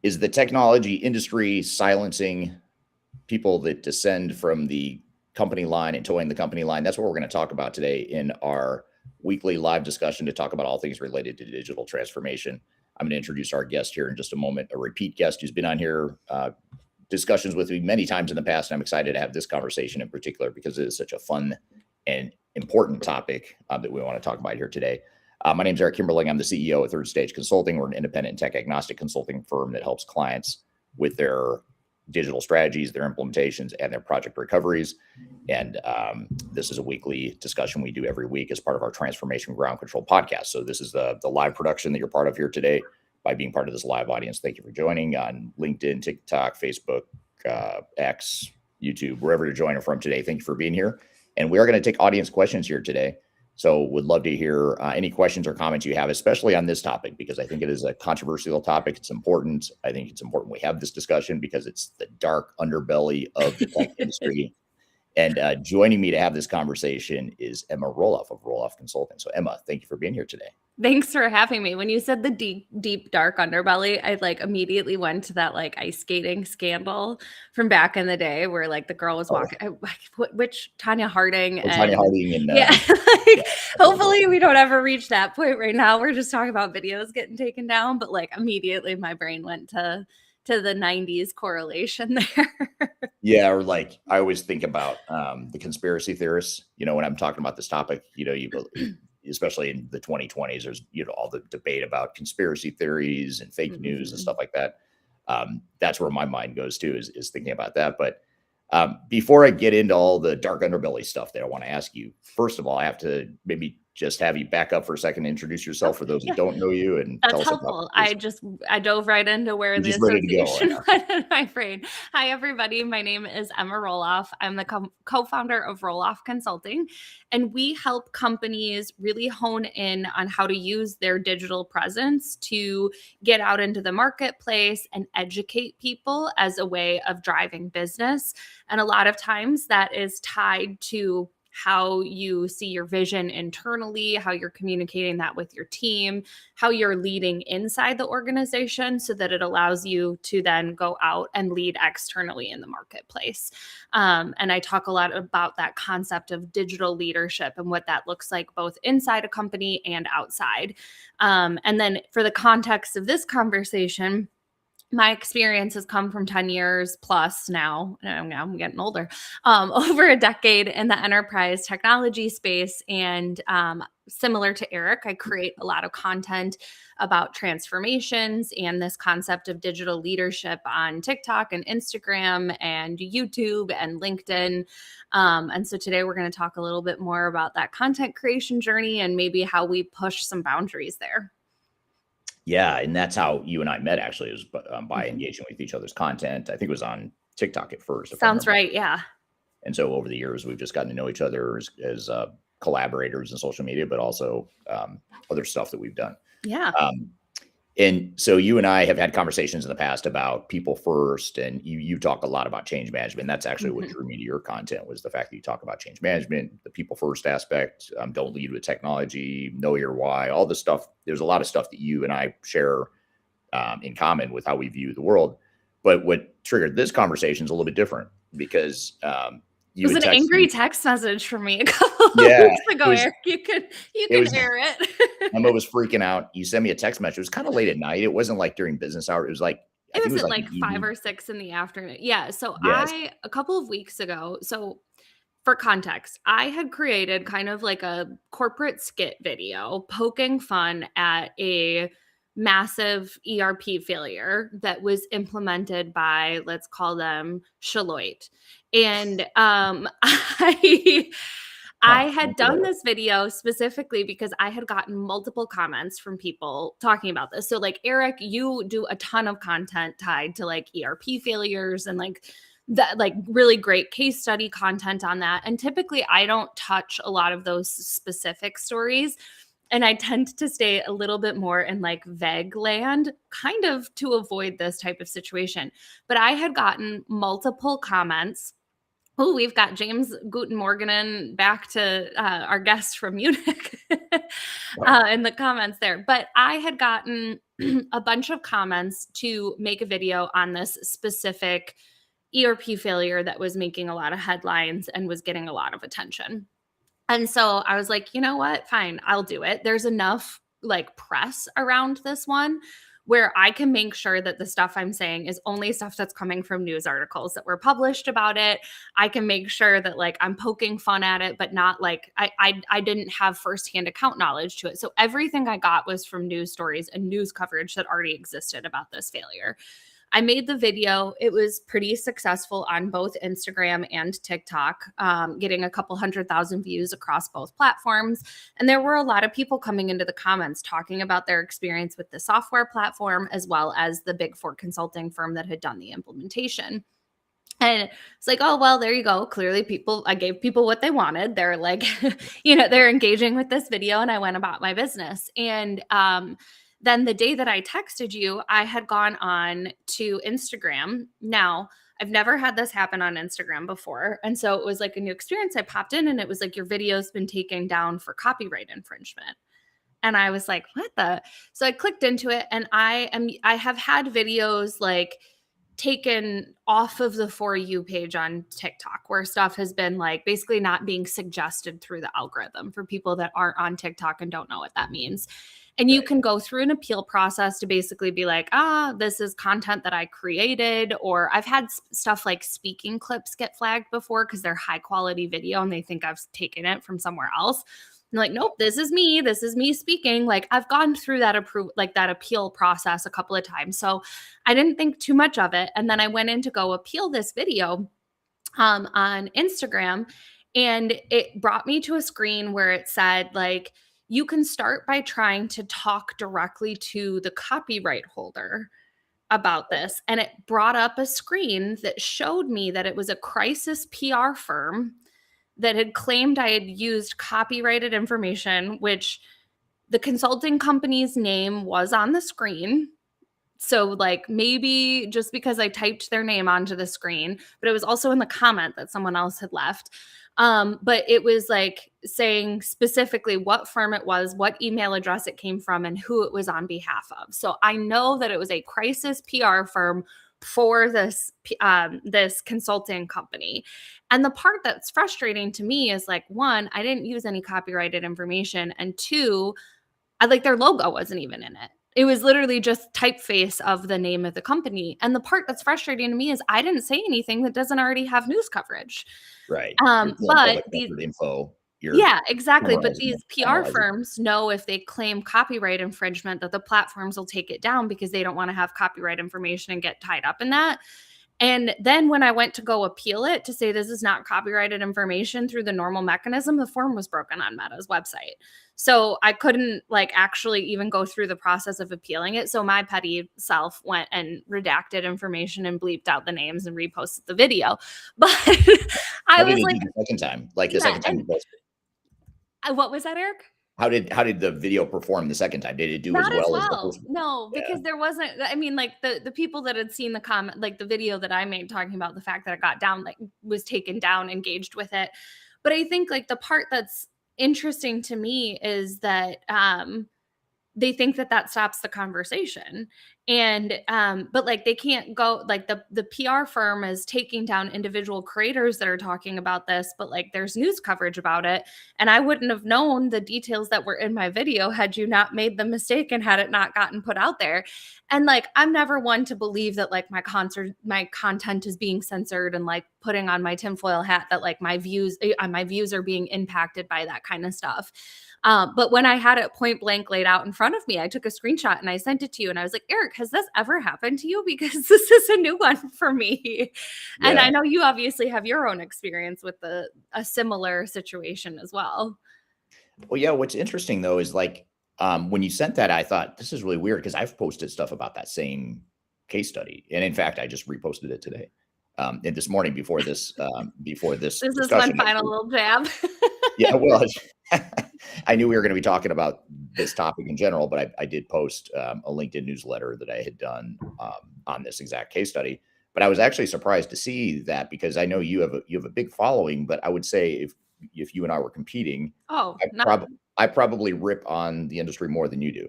Is the technology industry silencing people that descend from the company line and toeing the company line? That's what we're going to talk about today in our weekly live discussion to talk about all things related to digital transformation. I'm going to introduce our guest here in just a moment, a repeat guest who's been on here discussions with me many times in the past. And I'm excited to have this conversation in particular because it is such a fun and important topic that we want to talk about here today. My name is 𝗦𝗜𝗟𝗡𝗡𝗖𝗘 of the CEO of Third Stage Consulting. We're an independent tech agnostic consulting firm that helps clients with their digital strategies, their implementations, and their project recoveries. And this is a weekly discussion we do every week as part of our Transformation Ground Control podcast. So this is the live production that you're part of here today. By being part of this live audience, thank you for joining on LinkedIn, TikTok, Facebook, X, YouTube, wherever you're joining from today. Thank you for being here. And we are going to take audience questions here today. So would love to hear any questions or comments you have, especially on this topic, because I think it is a controversial topic. It's important. I think it's important we have this discussion because it's the dark underbelly of the tech industry. And joining me to have this conversation is Emma Roloff of Roloff Consulting. So Emma, thank you for being here today. Thanks for having me. When you said the deep, dark underbelly, I immediately went to that ice skating scandal from back in the day where the girl was walking, which Tanya Harding and Tanya Harding and yeah, hopefully we don't ever reach that point right now. We're just talking about videos getting taken down, but immediately my brain went to the 90s correlation there. Yeah. Or I always think about the conspiracy theorists, when I'm talking about this topic, especially in the 2020s, there's, all the debate about conspiracy theories and fake news and stuff like that. That's where my mind goes to is thinking about that. But before I get into all the dark underbelly stuff that I want to ask you, first of all, I have to maybe just have you back up for a second and introduce yourself for those that don't know you. And that's helpful. I dove right into where the association went in my brain. Hi, everybody. My name is Emma Roloff. I'm the co-founder of Roloff Consulting, and we help companies really hone in on how to use their digital presence to get out into the marketplace and educate people as a way of driving business. And a lot of times that is tied to how you see your vision internally, how you're communicating that with your team, how you're leading inside the organization so that it allows you to then go out and lead externally in the marketplace. And I talk a lot about that concept of digital leadership and what that looks like both inside a company and outside. And then for the context of this conversation, my experience has come from 10 years plus now I'm getting older, over a decade in the enterprise technology space. And similar to Eric, I create a lot of content about transformations and this concept of digital leadership on TikTok and Instagram and YouTube and LinkedIn. And so today we're going to talk a little bit more about that content creation journey and maybe how we push some boundaries there. Yeah. And that's how you and I met, actually, is by engaging with each other's content. I think it was on TikTok at first. Sounds right. Yeah. And so over the years, we've just gotten to know each other as collaborators in social media, but also other stuff that we've done. Yeah. And so you and I have had conversations in the past about people first, and you talk a lot about change management. That's actually what drew me to your content, was the fact that you talk about change management, the people first aspect, don't lead with technology, know your why, all this stuff. There's a lot of stuff that you and I share in common with how we view the world. But what triggered this conversation is a little bit different because it was an angry text message from me a couple of weeks ago, Eric. You can hear it. Emma was freaking out. You sent me a text message. It was kind of late at night. It wasn't during business hours. It was it was at 5 or 6 in the afternoon. Yeah. So yes. A couple of weeks ago, so for context, I had created kind of a corporate skit video poking fun at a massive ERP failure that was implemented by, let's call them Deloitte. And I had done this video specifically because I had gotten multiple comments from people talking about this. So Eric, you do a ton of content tied to ERP failures and that really great case study content on that. And typically I don't touch a lot of those specific stories. And I tend to stay a little bit more in vague land, kind of to avoid this type of situation. But I had gotten multiple comments. Oh, we've got James Guten Morgenen back to our guest from Munich in the comments there. But I had gotten a bunch of comments to make a video on this specific ERP failure that was making a lot of headlines and was getting a lot of attention. And so I was like, you know what? Fine, I'll do it. There's enough like press around this one where I can make sure that the stuff I'm saying is only stuff that's coming from news articles that were published about it. I can make sure that like I'm poking fun at it, but not like I didn't have firsthand account knowledge to it. So everything I got was from news stories and news coverage that already existed about this failure. I made the video. It was pretty successful on both Instagram and TikTok, getting a couple 100,000 views across both platforms. And there were a lot of people coming into the comments talking about their experience with the software platform, as well as the Big Four consulting firm that had done the implementation. And it's like, oh, well, there you go. Clearly I gave people what they wanted. They're like, they're engaging with this video, and I went about my business. And, then the day that I texted you, I had gone on to Instagram. Now, I've never had this happen on Instagram before. And so it was like a new experience. I popped in and it was like, your video's been taken down for copyright infringement. And I was like, what the? So I clicked into it, and I have had videos like taken off of the For You page on TikTok, where stuff has been like basically not being suggested through the algorithm for people that aren't on TikTok and don't know what that means. And you can go through an appeal process to basically be like, this is content that I created. Or I've had stuff like speaking clips get flagged before because they're high quality video and they think I've taken it from somewhere else. I'm like, nope, this is me speaking. Like, I've gone through that appeal process a couple of times. So I didn't think too much of it. And then I went in to go appeal this video on Instagram, and it brought me to a screen where it said, like, you can start by trying to talk directly to the copyright holder about this. And it brought up a screen that showed me that it was a crisis PR firm that had claimed I had used copyrighted information, which the consulting company's name was on the screen. So like maybe just because I typed their name onto the screen, but it was also in the comment that someone else had left. But it was like saying specifically what firm it was, what email address it came from, and who it was on behalf of. So I know that it was a crisis PR firm for this consulting company. And the part that's frustrating to me is like, one, I didn't use any copyrighted information, and two, their logo wasn't even in it. It was literally just typeface of the name of the company. And the part that's frustrating to me is I didn't say anything that doesn't already have news coverage. Right. But these info. Yeah, exactly. But these PR firms know if they claim copyright infringement that the platforms will take it down because they don't want to have copyright information and get tied up in that. And then when I went to go appeal it to say this is not copyrighted information through the normal mechanism, the form was broken on Meta's website. So I couldn't actually even go through the process of appealing it. So my petty self went and redacted information and bleeped out the names and reposted the video. But I was like, the second time, the second time you posted. What was that, Eric? How did the video perform the second time? Did it do not as well as the first one? No, because there wasn't, the people that had seen the comment, the video that I made talking about the fact that it got down, was taken down, engaged with it. But I think the part that's interesting to me is that they think that stops the conversation. And but they can't go, the PR firm is taking down individual creators that are talking about this, but there's news coverage about it. And I wouldn't have known the details that were in my video had you not made the mistake and had it not gotten put out there. And I'm never one to believe that my content is being censored and putting on my tinfoil hat that my views are being impacted by that kind of stuff. But when I had it point blank laid out in front of me, I took a screenshot and I sent it to you. And I was like, Eric, has this ever happened to you? Because this is a new one for me. Yeah. And I know you obviously have your own experience with a similar situation as well. Well, yeah. What's interesting though is when you sent that, I thought this is really weird because I've posted stuff about that same case study. And in fact, I just reposted it today. And this morning before this this is my final little jab. Yeah, well, I knew we were going to be talking about this topic in general, but I did post a LinkedIn newsletter that I had done on this exact case study. But I was actually surprised to see that because I know you have a big following. But I would say if you and I were competing, I probably rip on the industry more than you do.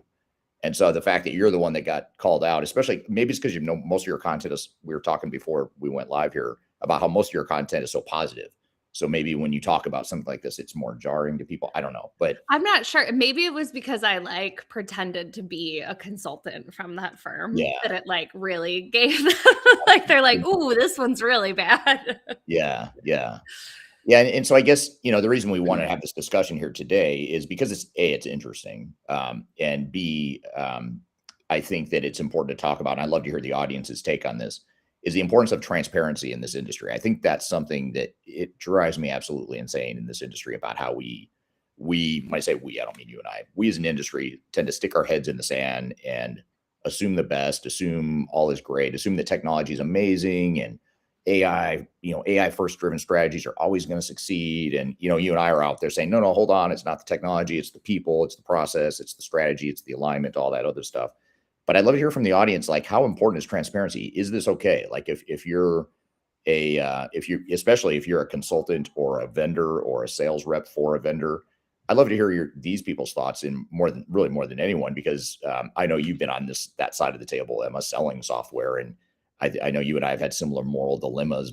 And so the fact that you're the one that got called out, especially maybe it's because most of your content is, we were talking before we went live here about how most of your content is so positive. So maybe when you talk about something like this, it's more jarring to people. I don't know, but I'm not sure. Maybe it was because I like pretended to be a consultant from that firm that it like really gave them like, they're like, ooh, this one's really bad. Yeah. And so I guess, the reason we want to have this discussion here today is because it's interesting. And B, I think that it's important to talk about, and I'd love to hear the audience's take on this, is the importance of transparency in this industry. I think that's something that it drives me absolutely insane in this industry about how we, when I say we, I don't mean you and I, we as an industry tend to stick our heads in the sand and assume the best, assume all is great, assume that technology is amazing and AI first driven strategies are always going to succeed. And, you and I are out there saying, no, hold on. It's not the technology. It's the people, it's the process, it's the strategy, it's the alignment, all that other stuff. But I'd love to hear from the audience, like, how important is transparency? Is this okay? Like if you're especially if you're a consultant or a vendor or a sales rep for a vendor, I'd love to hear these people's thoughts in more than anyone, because I know you've been on that side of the table, Emma, selling software. And I know you and I have had similar moral dilemmas.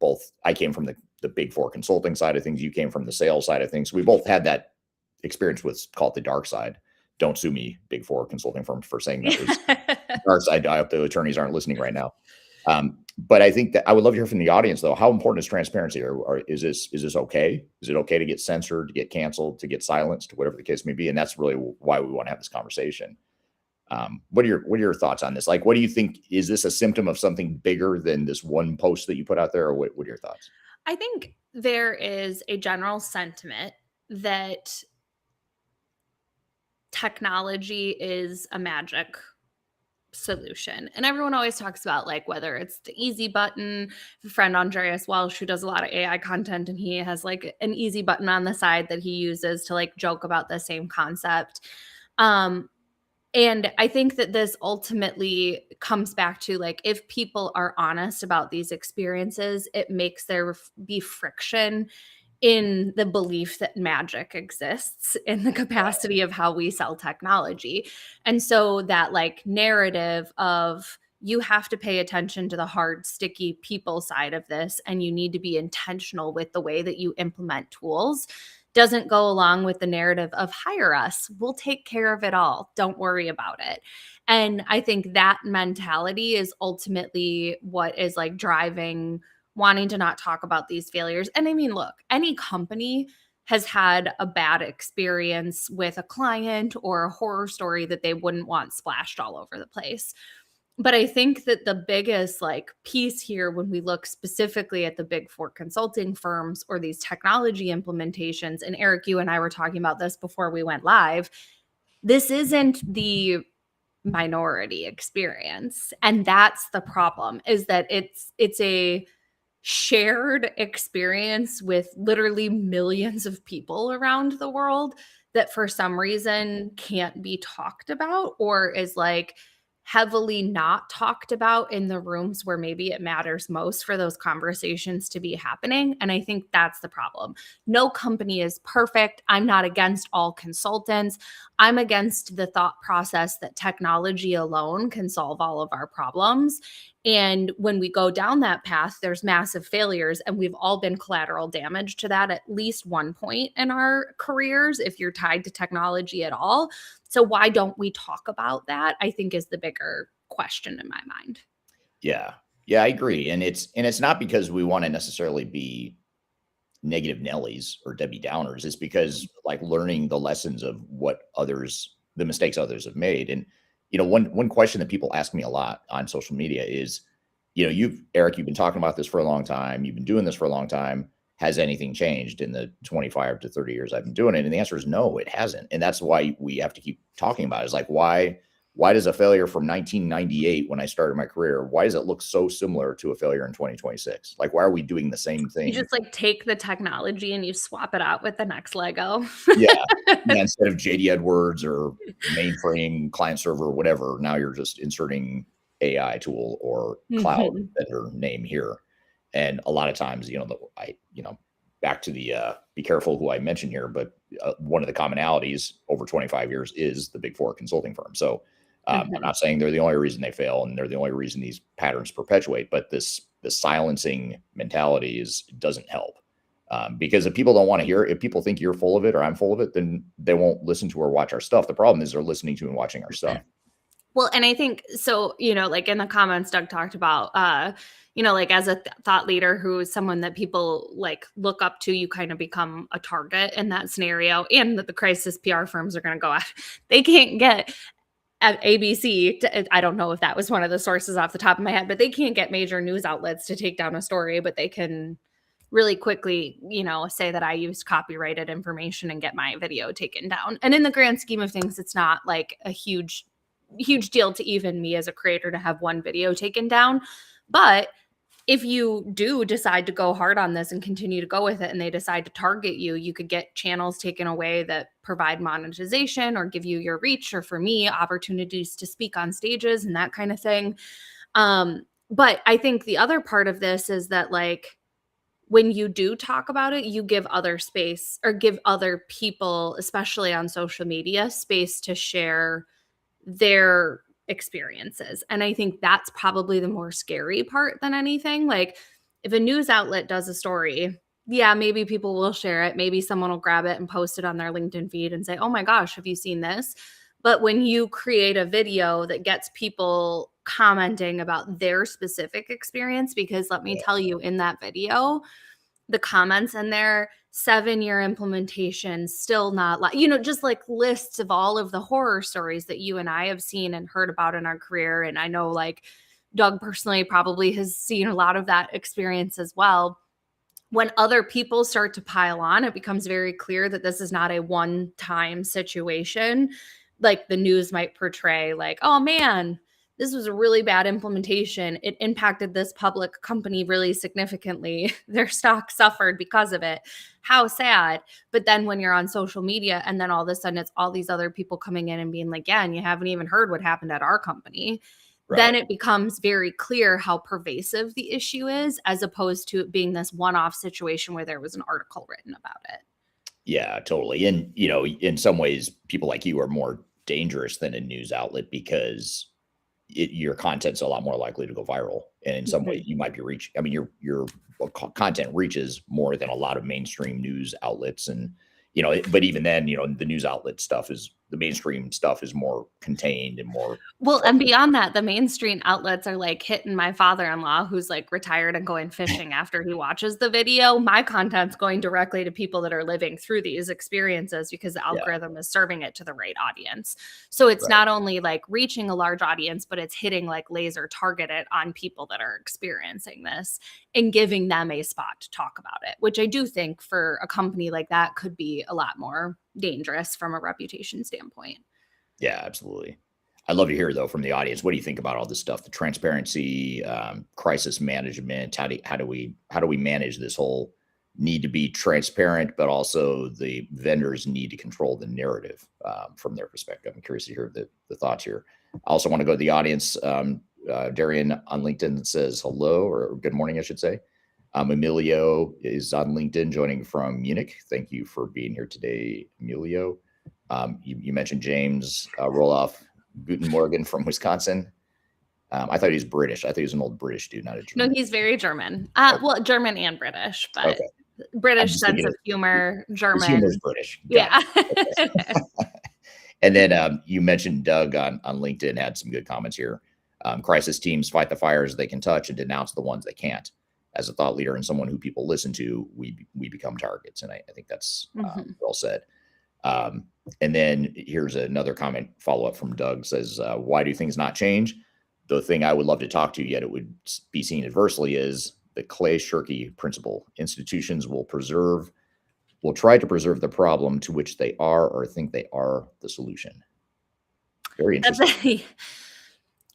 Both, I came from the big four consulting side of things. You came from the sales side of things. We both had that experience with, call it the dark side. Don't sue me, big four consulting firms, for saying that was dark side. I hope the attorneys aren't listening right now. But I think that I would love to hear from the audience, though. How important is transparency? Or is this okay? Is it okay to get censored, to get canceled, to get silenced, whatever the case may be? And that's really why we want to have this conversation. What are your thoughts on this? Like, what do you think? Is this a symptom of something bigger than this one post that you put out there? Or what are your thoughts? I think there is a general sentiment that technology is a magic solution. And everyone always talks about, like, whether it's the easy button. A friend, Andreas Welsh, who does a lot of AI content, and he has like an easy button on the side that he uses to like joke about the same concept. And I think that this ultimately comes back to, like, if people are honest about these experiences, it makes there be friction in the belief that magic exists in the capacity of how we sell technology. And so that like narrative of, you have to pay attention to the hard, sticky people side of this, and you need to be intentional with the way that you implement tools, doesn't go along with the narrative of, hire us, we'll take care of it all, don't worry about it. And I think that mentality is ultimately what is like driving wanting to not talk about these failures. And I mean, look, any company has had a bad experience with a client or a horror story that they wouldn't want splashed all over the place. But I think that the biggest like piece here, when we look specifically at the big four consulting firms or these technology implementations, and Eric, you and I were talking about this before we went live, this isn't the minority experience. And that's the problem, is that it's a shared experience with literally millions of people around the world that for some reason can't be talked about, or is like heavily not talked about in the rooms where maybe it matters most for those conversations to be happening. And I think that's the problem. No company is perfect. I'm not against all consultants. I'm against the thought process that technology alone can solve all of our problems. And when we go down that path, there's massive failures, and we've all been collateral damage to that at least one point in our careers, if you're tied to technology at all. So why don't we talk about that, I think, is the bigger question in my mind. Yeah, I agree. And it's not because we want to necessarily be negative Nellies or Debbie Downers. It's because like learning the lessons of the mistakes others have made. And one question that people ask me a lot on social media is, Eric, you've been talking about this for a long time. You've been doing this for a long time. Has anything changed in the 25 to 30 years I've been doing it? And the answer is no, it hasn't. And that's why we have to keep talking about it. It's like, why does a failure from 1998 when I started my career, why does it look so similar to a failure in 2026? Like, why are we doing the same thing? You just like take the technology and you swap it out with the next Lego. Yeah. Instead of JD Edwards or mainframe client server or whatever, now you're just inserting AI tool or cloud vendor name here. And a lot of times, back to the be careful who I mention here, but one of the commonalities over 25 years is the Big Four consulting firm. So I'm not saying they're the only reason they fail and they're the only reason these patterns perpetuate, but the silencing mentality doesn't help. Because if people don't want to hear it, if people think you're full of it or I'm full of it, then they won't listen to or watch our stuff. The problem is they're listening to and watching our stuff. Well, and I think so, like in the comments, Doug talked about, like as a thought leader who is someone that people like look up to, you kind of become a target in that scenario. And that the crisis PR firms are going to go out. They can't get at ABC. I don't know if that was one of the sources off the top of my head, but they can't get major news outlets to take down a story, but they can really quickly, say that I used copyrighted information and get my video taken down. And in the grand scheme of things, it's not like a huge deal to even me as a creator to have one video taken down. But if you do decide to go hard on this and continue to go with it and they decide to target you, you could get channels taken away that provide monetization or give you your reach, or for me, opportunities to speak on stages and that kind of thing. But I think the other part of this is that, like, when you do talk about it, you give other space, or give other people, especially on social media, space to share their experiences. And I think that's probably the more scary part than anything. Like, if a news outlet does a story, yeah, maybe people will share it. Maybe someone will grab it and post it on their LinkedIn feed and say, oh my gosh, have you seen this? But when you create a video that gets people commenting about their specific experience, because let me tell you, in that video, the comments in there, 7-year implementation, still not just like lists of all of the horror stories that you and I have seen and heard about in our career. And I know, like, Doug personally probably has seen a lot of that experience as well. When other people start to pile on, it becomes very clear that this is not a one-time situation. Like, the news might portray like, oh man, this was a really bad implementation. It impacted this public company really significantly. Their stock suffered because of it. How sad. But then when you're on social media and then all of a sudden it's all these other people coming in and being like, yeah, and you haven't even heard what happened at our company. Right. Then it becomes very clear how pervasive the issue is, as opposed to it being this one-off situation where there was an article written about it. Yeah, totally. And, in some ways, people like you are more dangerous than a news outlet because your content's a lot more likely to go viral. And in some ways you might be your content reaches more than a lot of mainstream news outlets. And, but even then, the news outlet stuff the mainstream stuff is more contained and more. Well, and beyond that, the mainstream outlets are like hitting my father-in-law, who's like retired and going fishing after he watches the video. My content's going directly to people that are living through these experiences because the algorithm is serving it to the right audience. So it's not only like reaching a large audience, but it's hitting like laser targeted on people that are experiencing this and giving them a spot to talk about it, which I do think for a company like that could be a lot more dangerous from a reputation standpoint. Yeah, absolutely. I'd love to hear, though, from the audience. What do you think about all this stuff? The transparency, crisis management. How do we manage this whole need to be transparent, but also the vendors need to control the narrative from their perspective? I'm curious to hear the thoughts here. I also want to go to the audience. Darian on LinkedIn says hello, or good morning, I should say. Emilio is on LinkedIn, joining from Munich. Thank you for being here today, Emilio. You mentioned James Roloff, Guten Morgen from Wisconsin. I thought he was British. I thought he was an old British dude, not a German. No, he's very German. Well, German and British, but British sense of humor, German. His humor is British. Yeah. And then you mentioned Doug on LinkedIn had some good comments here. Crisis teams fight the fires they can touch and denounce the ones they can't. As a thought leader and someone who people listen to, we become targets. And I think that's well said. And then here's another comment follow-up from Doug. Says, why do things not change? The thing I would love to talk to, yet it would be seen adversely, is the Clay-Shirky principle. Institutions will try to preserve the problem to which they are or think they are the solution. Very interesting.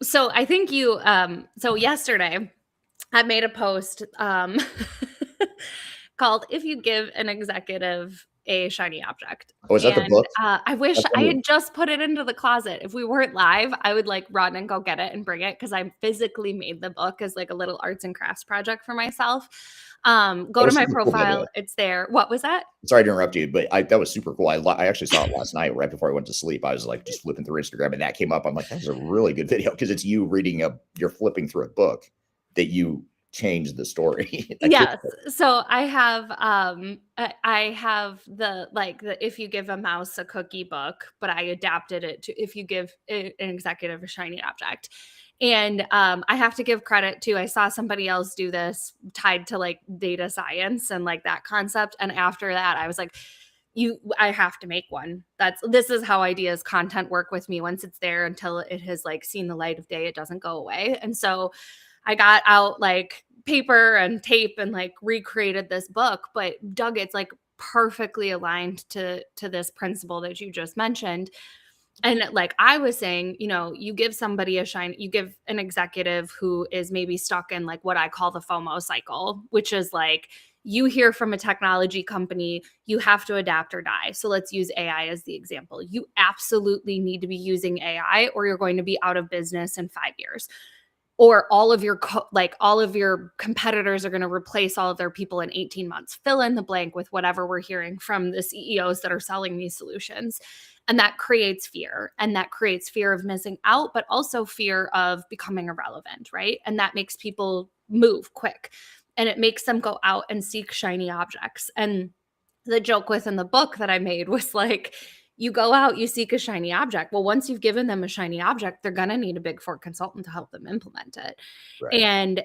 So I think you, so yesterday I made a post called, if you give an executive a shiny object. Oh, is that the book? I wish I had just put it into the closet. If we weren't live, I would like run and go get it and bring it because I physically made the book as like a little arts and crafts project for myself. Go to my profile. Cool, it's there. What was that? Sorry to interrupt you, but that was super cool. I actually saw it last night right before I went to sleep. I was like just flipping through Instagram and that came up. I'm like, that's a really good video because it's you reading you're flipping through a book that you changed the story. Yes. So I have the if you give a mouse a cookie book, but I adapted it to if you give an executive a shiny object. And I have to give credit to, I saw somebody else do this tied to like data science and like that concept. And after that, I was like, I have to make one. This is how ideas content work with me. Once it's there until it has like seen the light of day, it doesn't go away. And so I got out like paper and tape and like recreated this book. But Doug, it's like perfectly aligned to this principle that you just mentioned. And like I was saying, you give somebody you give an executive who is maybe stuck in like what I call the FOMO cycle, which is like you hear from a technology company, you have to adapt or die. So let's use AI as the example. You absolutely need to be using AI or you're going to be out of business in 5 years. Or all of your competitors are going to replace all of their people in 18 months. Fill in the blank with whatever we're hearing from the CEOs that are selling these solutions. And that creates fear. And that creates fear of missing out, but also fear of becoming irrelevant, right? And that makes people move quick. And it makes them go out and seek shiny objects. And the joke within the book that I made was like, you go out, you seek a shiny object. Well, once you've given them a shiny object, they're going to need a Big Four consultant to help them implement it. Right. And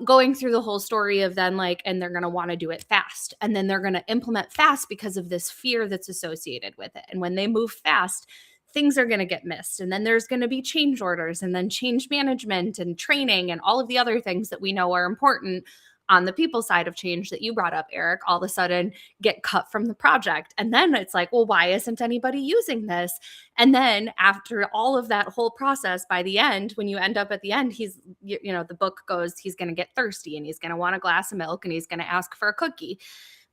going through the whole story of then and they're going to want to do it fast. And then they're going to implement fast because of this fear that's associated with it. And when they move fast, things are going to get missed. And then there's going to be change orders and then change management and training and all of the other things that we know are important on the people side of change that you brought up, Eric, all of a sudden get cut from the project. And then it's like, well, why isn't anybody using this? And then after all of that whole process, by the end, when you end up at the end, the book goes, he's going to get thirsty and he's going to want a glass of milk and he's going to ask for a cookie.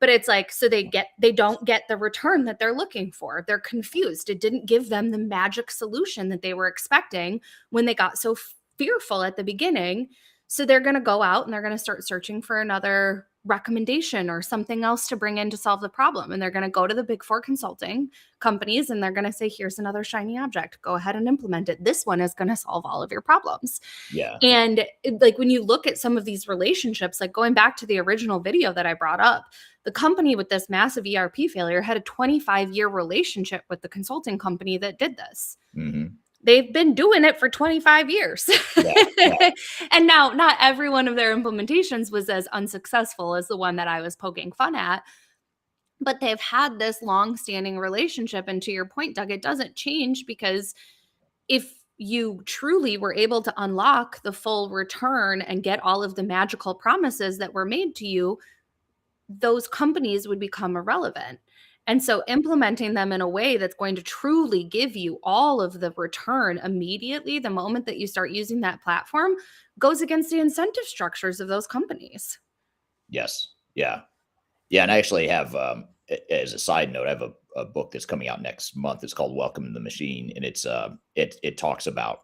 But it's like, so they don't get the return that they're looking for. They're confused. It didn't give them the magic solution that they were expecting when they got so fearful at the beginning. So they're going to go out and they're going to start searching for another recommendation or something else to bring in to solve the problem. And they're going to go to the Big Four consulting companies and they're going to say, here's another shiny object. Go ahead and implement it. This one is going to solve all of your problems. Yeah. And like when you look at some of these relationships, like going back to the original video that I brought up, the company with this massive ERP failure had a 25-year relationship with the consulting company that did this. Mm-hmm. They've been doing it for 25 years. Yeah. And now not every one of their implementations was as unsuccessful as the one that I was poking fun at, but they've had this long-standing relationship. And to your point, Doug, it doesn't change because if you truly were able to unlock the full return and get all of the magical promises that were made to you, those companies would become irrelevant. And so implementing them in a way that's going to truly give you all of the return immediately, the moment that you start using that platform, goes against the incentive structures of those companies. Yes. Yeah. Yeah. And I actually have, as a side note, I have a book that's coming out next month. It's called Welcome to the Machine. And it talks about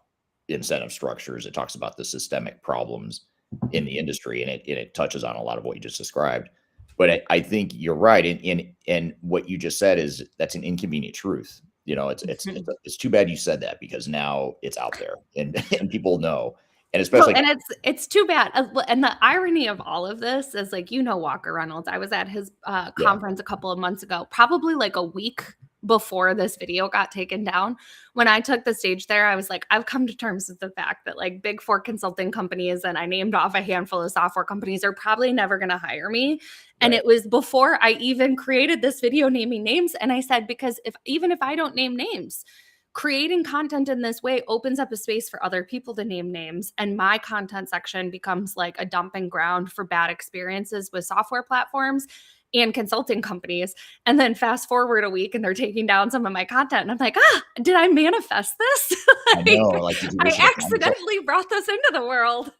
incentive structures. It talks about the systemic problems in the industry. And it touches on a lot of what you just described. But I think you're right. And what you just said that's an inconvenient truth. It's too bad you said that because now it's out there and people know. And especially, and it's too bad. And the irony of all of this is Walker Reynolds. I was at his conference a couple of months ago, probably like a week before this video got taken down. When I took the stage there, I was like, I've come to terms with the fact that like Big Four consulting companies, and I named off a handful of software companies, are probably never going to hire me. Right. And it was before I even created this video naming names. And I said, because even if I don't name names, creating content in this way opens up a space for other people to name names. And my content section becomes like a dumping ground for bad experiences with software platforms and consulting companies. And then fast forward a week and they're taking down some of my content. And I'm like, did I manifest this? I know. I accidentally brought this into the world.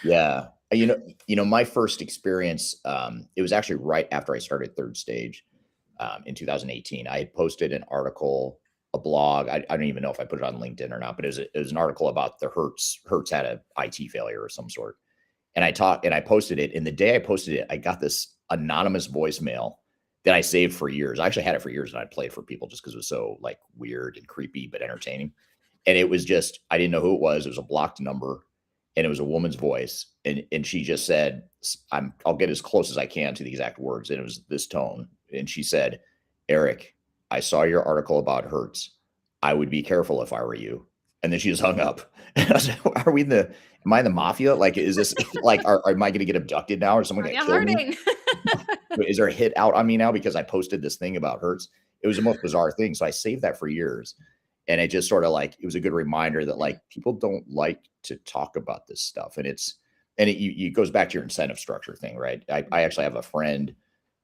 Yeah. My first experience, it was actually right after I started Third Stage. in 2018. I had posted an article, a blog. I don't even know if I put it on LinkedIn or not, but it was an article about the Hertz had a IT failure of some sort. And I posted it. And the day I posted it, I got this anonymous voicemail that I saved for years. I actually had it for years, and I'd play it for people just because it was so like weird and creepy, but entertaining. And it was just, I didn't know who it was. It was a blocked number, and it was a woman's voice. And she just said, I'll get as close as I can to the exact words. And it was this tone. And she said, Eric, I saw your article about Hertz. I would be careful if I were you. And then she just hung up. And I was like, am I the mafia? Like, is this like, am I going to get abducted now, or someone going to kill me? Is there a hit out on me now because I posted this thing about Hertz? It was the most bizarre thing. So I saved that for years. And it just sort of like, it was a good reminder that like people don't like to talk about this stuff. And it goes back to your incentive structure thing, right? I actually have a friend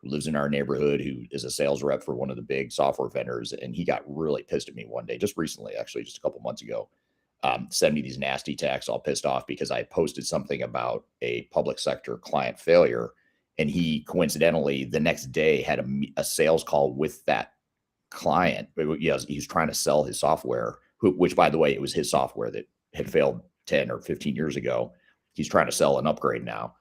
who lives in our neighborhood who is a sales rep for one of the big software vendors. And he got really pissed at me one day, just recently, actually, just a couple months ago, sent me these nasty texts, all pissed off because I posted something about a public sector client failure. And he coincidentally the next day had a sales call with that client. Yes, he was trying to sell his software, which by the way, it was his software that had failed 10 or 15 years ago. He's trying to sell an upgrade now.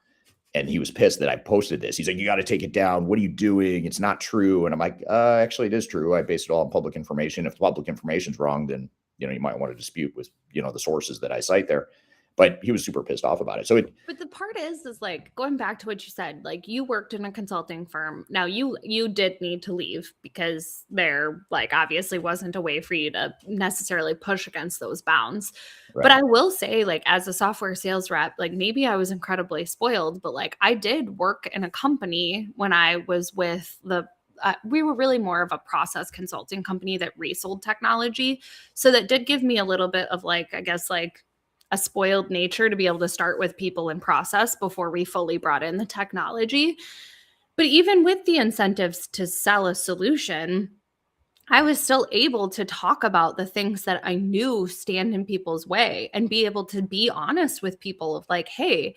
And he was pissed that I posted this. He's like, you got to take it down. What are you doing? It's not true. And I'm like, actually, it is true. I based it all on public information. If the public information is wrong, then, you might want to dispute with, the sources that I cite there. But he was super pissed off about it. But the part is like going back to what you said, like you worked in a consulting firm. Now you did need to leave because there like obviously wasn't a way for you to necessarily push against those bounds. Right. But I will say, like, as a software sales rep, like maybe I was incredibly spoiled, but like I did work in a company when I was with we were really more of a process consulting company that resold technology. So that did give me a little bit of like, I guess, like a spoiled nature to be able to start with people in process before we fully brought in the technology. But even with the incentives to sell a solution, I was still able to talk about the things that I knew stand in people's way and be able to be honest with people of like, hey,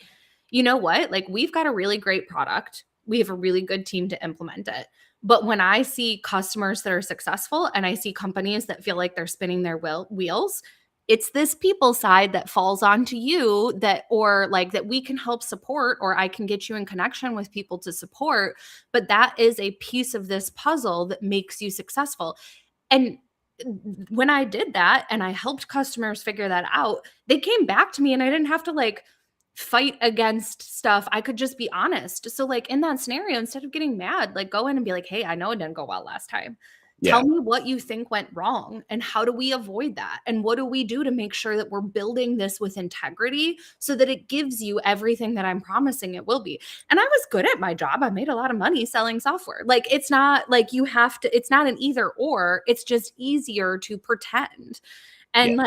you know what? Like, we've got a really great product. We have a really good team to implement it. But when I see customers that are successful and I see companies that feel like they're spinning their wheels, it's this people side that falls onto you that we can help support, or I can get you in connection with people to support. But that is a piece of this puzzle that makes you successful. And when I did that and I helped customers figure that out, they came back to me and I didn't have to like fight against stuff. I could just be honest. So like in that scenario, instead of getting mad, like go in and be like, hey, I know it didn't go well last time. Tell me what you think went wrong and how do we avoid that? And what do we do to make sure that we're building this with integrity so that it gives you everything that I'm promising it will be? And I was good at my job. I made a lot of money selling software. Like, it's not like you have to, it's not an either or, it's just easier to pretend. And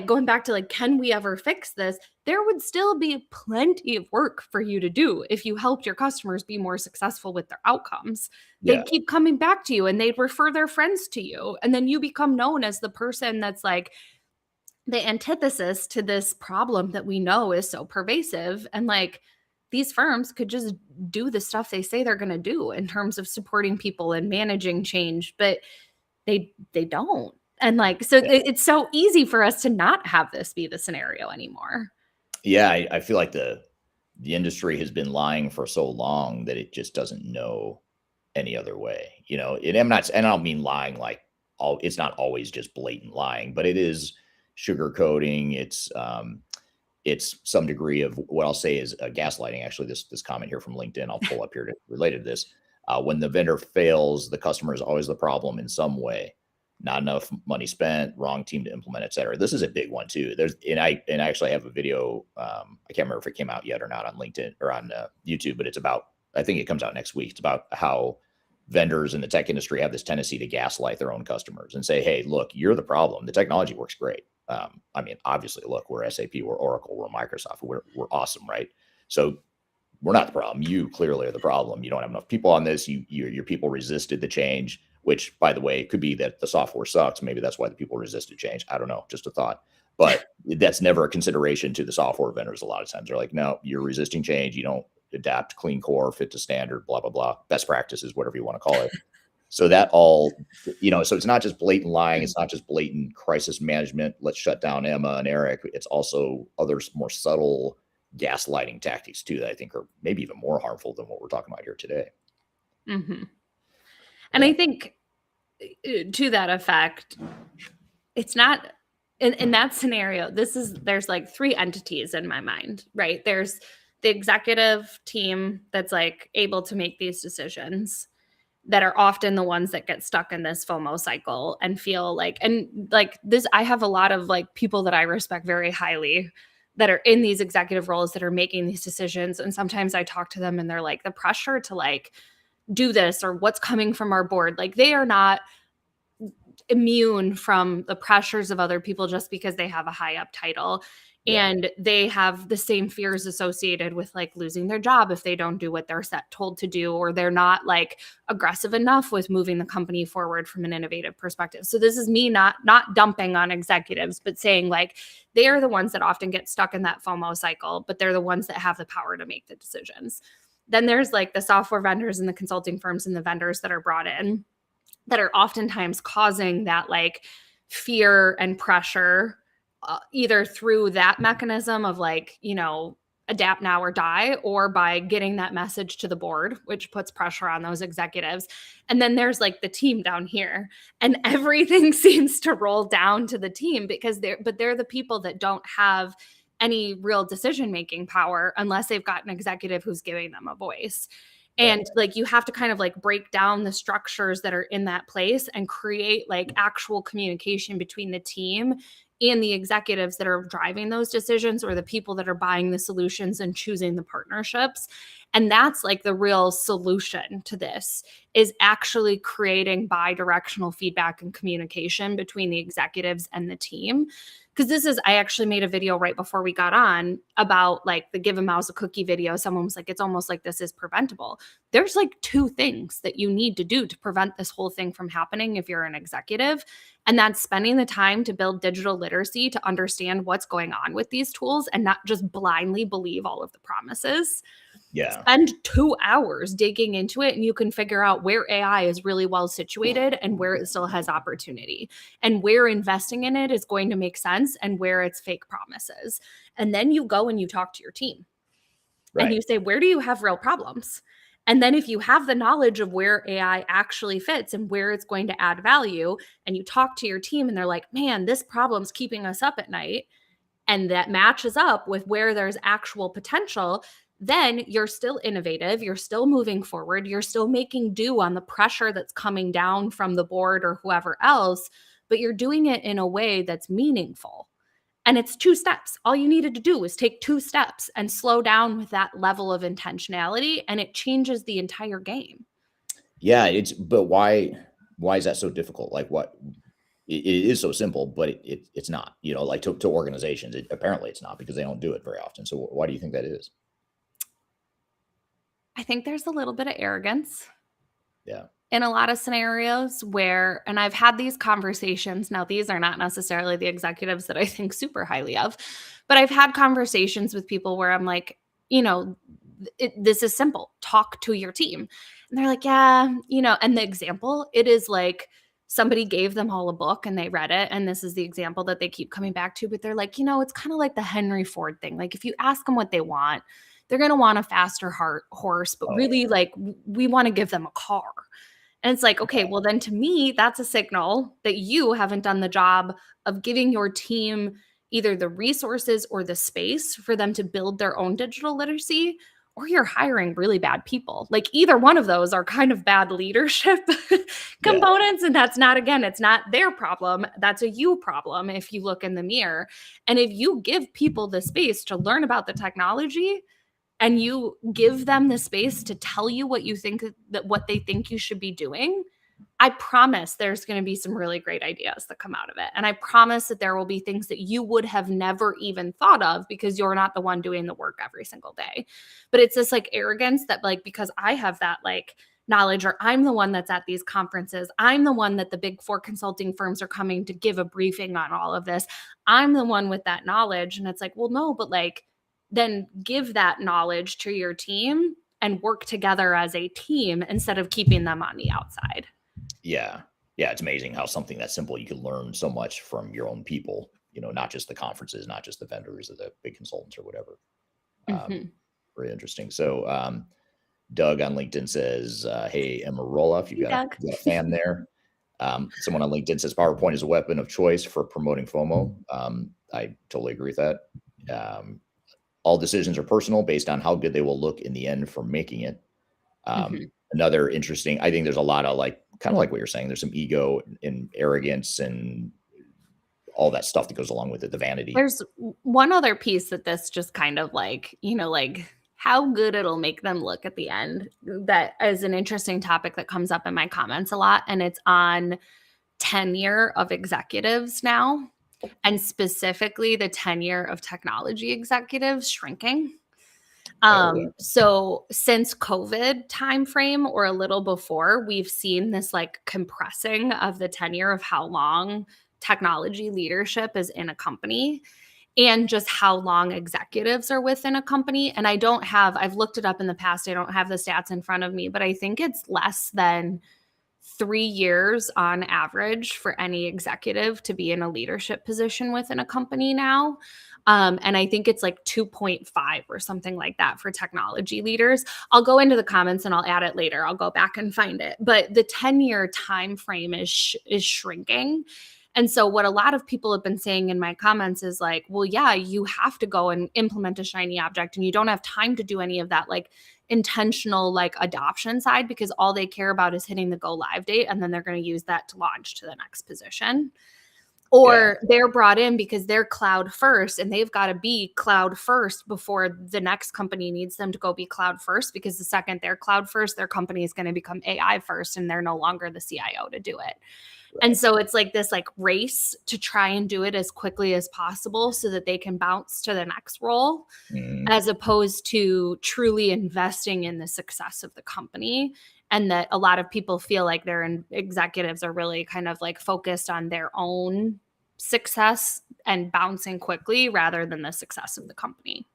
going back to like, can we ever fix this? There would still be plenty of work for you to do if you helped your customers be more successful with their outcomes. They'd keep coming back to you and they'd refer their friends to you. And then you become known as the person that's like the antithesis to this problem that we know is so pervasive. And like, these firms could just do the stuff they say they're going to do in terms of supporting people and managing change, but they don't. And like, so it's so easy for us to not have this be the scenario anymore. Yeah, I feel like the industry has been lying for so long that it just doesn't know any other way, and I don't mean lying like it's not always just blatant lying, but it is sugarcoating. It's some degree of what I'll say is gaslighting. Actually, this comment here from LinkedIn, I'll pull up here related to this. When the vendor fails, the customer is always the problem in some way. Not enough money spent, wrong team to implement, et cetera. This is a big one too. I actually have a video. I can't remember if it came out yet or not on LinkedIn or on YouTube, but it's about, I think it comes out next week. It's about how vendors in the tech industry have this tendency to gaslight their own customers and say, hey, look, you're the problem. The technology works great. I mean, obviously, look, we're SAP, we're Oracle, we're Microsoft, we're awesome, right? So we're not the problem. You clearly are the problem. You don't have enough people on this. Your people resisted the change, which, by the way, it could be that the software sucks. Maybe that's why the people resisted change. I don't know, just a thought. But that's never a consideration to the software vendors. A lot of times they're like, no, you're resisting change. You don't, adapt, clean core, fit to standard, blah, blah, blah, best practices, whatever you want to call it. So that all, so it's not just blatant lying. It's not just blatant crisis management. Let's shut down Emma and Eric. It's also other more subtle gaslighting tactics too, that I think are maybe even more harmful than what we're talking about here today. Mm-hmm. And I think to that effect, it's not in that scenario, there's like three entities in my mind, right? There's the executive team that's like able to make these decisions, that are often the ones that get stuck in this FOMO cycle and feel like, and like this, I have a lot of like people that I respect very highly that are in these executive roles that are making these decisions. And sometimes I talk to them and they're like, the pressure to like do this or what's coming from our board, like they are not immune from the pressures of other people just because they have a high up title. Yeah. And they have the same fears associated with like losing their job if they don't do what they're told to do, or they're not like aggressive enough with moving the company forward from an innovative perspective. So this is me not dumping on executives, but saying like they are the ones that often get stuck in that FOMO cycle, but they're the ones that have the power to make the decisions. Then there's like the software vendors and the consulting firms and the vendors that are brought in that are oftentimes causing that like fear and pressure, either through that mechanism of like, adapt now or die, or by getting that message to the board, which puts pressure on those executives. And then there's like the team down here, and everything seems to roll down to the team because they're the people that don't have any real decision-making power unless they've got an executive who's giving them a voice. And like, you have to kind of like break down the structures that are in that place and create like actual communication between the team and the executives that are driving those decisions, or the people that are buying the solutions and choosing the partnerships. And that's like the real solution to this, is actually creating bi-directional feedback and communication between the executives and the team. Because I actually made a video right before we got on about like the give a mouse a cookie video. Someone was like, it's almost like this is preventable. There's like two things that you need to do to prevent this whole thing from happening if you're an executive. And that's spending the time to build digital literacy, to understand what's going on with these tools and not just blindly believe all of the promises. Yeah. Spend 2 hours digging into it, and you can figure out where AI is really well situated and where it still has opportunity, and where investing in it is going to make sense and where it's fake promises. And then you go and you talk to your team, and you say, where do you have real problems? And then if you have the knowledge of where AI actually fits and where it's going to add value, and you talk to your team and they're like, man, this problem's keeping us up at night, and that matches up with where there's actual potential, then you're still innovative, you're still moving forward, you're still making do on the pressure that's coming down from the board or whoever else, but you're doing it in a way that's meaningful. And it's 2 steps. All you needed to do was take 2 steps and slow down with that level of intentionality, and it changes the entire game. Yeah, but why is that so difficult? Like, what? It is so simple, but it's not, like to organizations, apparently it's not, because they don't do it very often. So why do you think that is? I think there's a little bit of arrogance. Yeah. In a lot of scenarios where, and I've had these conversations, now these are not necessarily the executives that I think super highly of, but I've had conversations with people where I'm like, this is simple. Talk to your team. And they're like, yeah, and the example, it is like somebody gave them all a book and they read it. And this is the example that they keep coming back to, but they're like, it's kind of like the Henry Ford thing. Like, if you ask them what they want, they're going to want a faster horse, but really like we want to give them a car. And it's like, okay, well then to me, that's a signal that you haven't done the job of giving your team either the resources or the space for them to build their own digital literacy, or you're hiring really bad people. Like, either one of those are kind of bad leadership components. And that's not, again, it's not their problem. That's a you problem if you look in the mirror. And if you give people the space to learn about the technology, and you give them the space to tell you what they think you should be doing, I promise there's going to be some really great ideas that come out of it. And I promise that there will be things that you would have never even thought of because you're not the one doing the work every single day. But it's this like arrogance that like, because I have that like knowledge, or I'm the one that's at these conferences, I'm the one that the big 4 consulting firms are coming to give a briefing on all of this, I'm the one with that knowledge. And it's like, well, no, but like, then give that knowledge to your team and work together as a team instead of keeping them on the outside. Yeah. Yeah. It's amazing how something that simple, you can learn so much from your own people, not just the conferences, not just the vendors or the big consultants or whatever. Very interesting. So, Doug on LinkedIn says, hey, Emma Roloff, you got a fan there. Someone on LinkedIn says PowerPoint is a weapon of choice for promoting FOMO. I totally agree with that. All decisions are personal based on how good they will look in the end for making it. Another interesting, I think there's a lot of kind of like what you're saying, there's some ego and arrogance and all that stuff that goes along with it, the vanity. There's one other piece that this just kind of how good it'll make them look at the end. That is an interesting topic that comes up in my comments a lot. And it's on tenure of executives now, and specifically the tenure of technology executives shrinking. So since COVID timeframe or a little before, we've seen this compressing of the tenure of how long technology leadership is in a company, and just how long executives are within a company. And I've looked it up in the past. I don't have the stats in front of me, but I think it's less than 3 years on average for any executive to be in a leadership position within a company now. And I think it's 2.5 or something like that for technology leaders. I'll go into the comments and I'll add it later. I'll go back and find it. But the 10-year time frame is shrinking. And so what a lot of people have been saying in my comments is well, yeah, you have to go and implement a shiny object, and you don't have time to do any of that intentional adoption side, because all they care about is hitting the go live date, and then they're going to use that to launch to the next position. Or they're brought in because they're cloud first, and they've got to be cloud first before the next company needs them to go be cloud first, because the second they're cloud first, their company is going to become AI first, and they're no longer the CIO to do it. And so it's this race to try and do it as quickly as possible so that they can bounce to the next role, as opposed to truly investing in the success of the company. And that a lot of people feel like their executives are really kind of focused on their own success and bouncing quickly rather than the success of the company.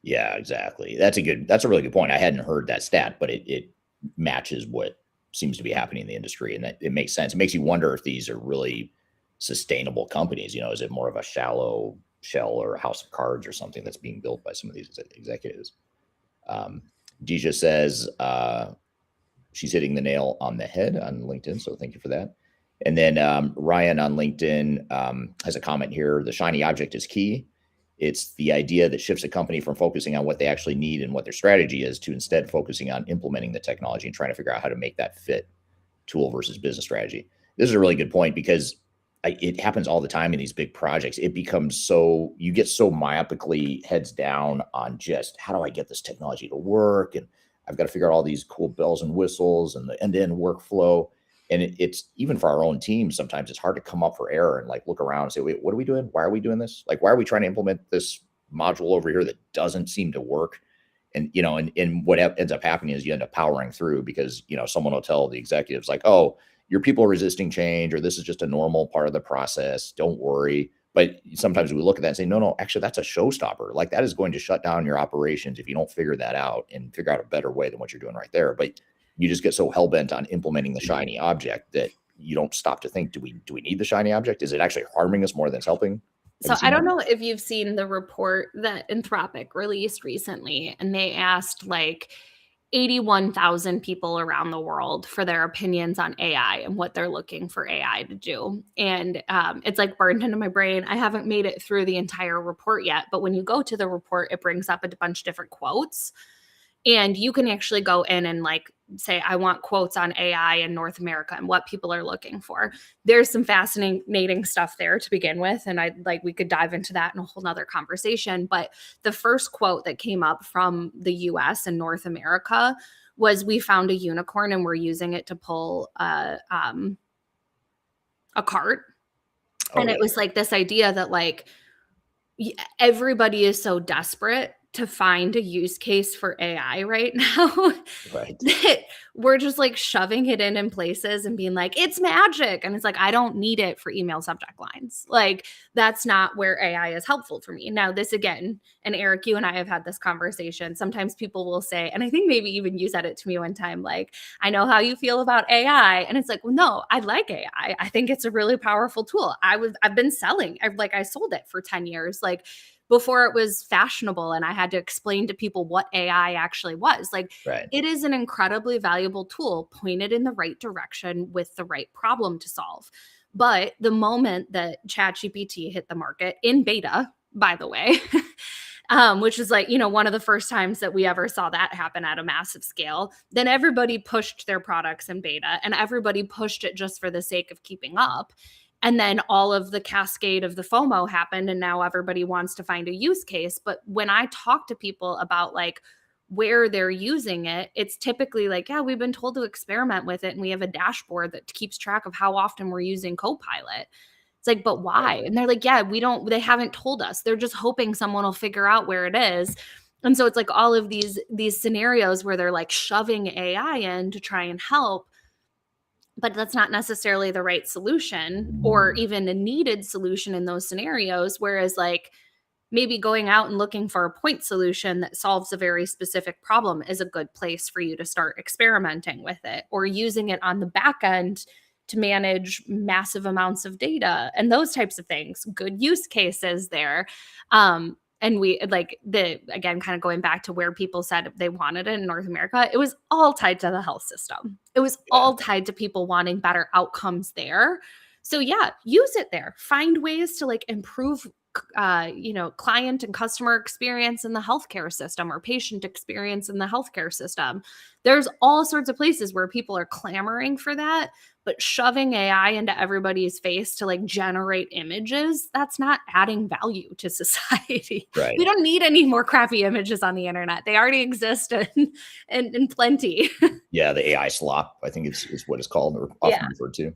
Yeah, exactly. That's a really good point. I hadn't heard that stat, but it matches what seems to be happening in the industry, and that it makes sense. It makes you wonder if these are really sustainable companies. Is it more of a shallow shell or a house of cards or something that's being built by some of these executives? Deja says she's hitting the nail on the head on LinkedIn, so thank you for that. And then Ryan on LinkedIn has a comment here. The shiny object is key. It's the idea that shifts a company from focusing on what they actually need and what their strategy is to instead focusing on implementing the technology and trying to figure out how to make that fit tool versus business strategy. This is a really good point, because it happens all the time in these big projects. It becomes you get so myopically heads down on just how do I get this technology to work? And I've got to figure out all these cool bells and whistles and the end-to-end workflow. And it's even for our own team, sometimes it's hard to come up for error and look around and say, wait, what are we doing? Why are we doing this? Why are we trying to implement this module over here that doesn't seem to work? And, and what ends up happening is you end up powering through because, someone will tell the executives oh, your people are resisting change, or this is just a normal part of the process. Don't worry. But sometimes we look at that and say, no, actually, that's a showstopper. That is going to shut down your operations if you don't figure that out and figure out a better way than what you're doing right there. But you just get so hell-bent on implementing the shiny object that you don't stop to think, do we need the shiny object? Is it actually harming us more than it's helping? So I don't know if you've seen the report that Anthropic released recently, and they asked 81,000 people around the world for their opinions on AI and what they're looking for AI to do. And it's burned into my brain. I haven't made it through the entire report yet, but when you go to the report, it brings up a bunch of different quotes. And you can actually go in and say, I want quotes on AI in North America and what people are looking for. There's some fascinating stuff there to begin with. And we could dive into that in a whole nother conversation. But the first quote that came up from the US and North America was, we found a unicorn and we're using it to pull a cart. And it was this idea that everybody is so desperate to find a use case for AI right now Right. that we're just like shoving it in places and being like, it's magic. And it's like, I don't need it for email subject lines. Like, that's not where AI is helpful for me. Now, this again, and Eric, you and I have had this conversation. Sometimes people will say, and I think maybe even you said it to me one time, like, I know how you feel about AI. And it's like, well, no, I like AI. I think it's a really powerful tool. I've been selling, I sold it for 10 years. Like, before it was fashionable and I had to explain to people what AI actually was. Like, Right. it is an incredibly valuable tool pointed in the right direction with the right problem to solve. But the moment that ChatGPT hit the market in beta, by the way, which is like, one of the first times that we ever saw that happen at a massive scale, then everybody pushed their products in beta and everybody pushed it just for the sake of keeping up. And then all of the cascade of the FOMO happened, and now everybody wants to find a use case. But when I talk to people about like where they're using it, it's typically like, yeah, we've been told to experiment with it, and we have a dashboard that keeps track of how often we're using Copilot. It's like, but why? And they're like, yeah, they haven't told us. They're just hoping someone will figure out where it is. And so it's like all of these scenarios where they're like shoving AI in to try and help, but that's not necessarily the right solution or even a needed solution in those scenarios. Whereas like maybe going out and looking for a point solution that solves a very specific problem is a good place for you to start experimenting with it, or using it on the back end to manage massive amounts of data and those types of things. Good use cases there. And we again, kind of going back to where people said they wanted it in North America, it was all tied to the health system. It was all tied to people wanting better outcomes there. So yeah, use it there. Find ways to like improve client and customer experience in the healthcare system, or patient experience in the healthcare system. There's all sorts of places where people are clamoring for that, but shoving AI into everybody's face to like generate images, that's not adding value to society. Right. We don't need any more crappy images on the internet. They already exist in plenty. Yeah, the AI slop, I think is what it's called, or often referred to.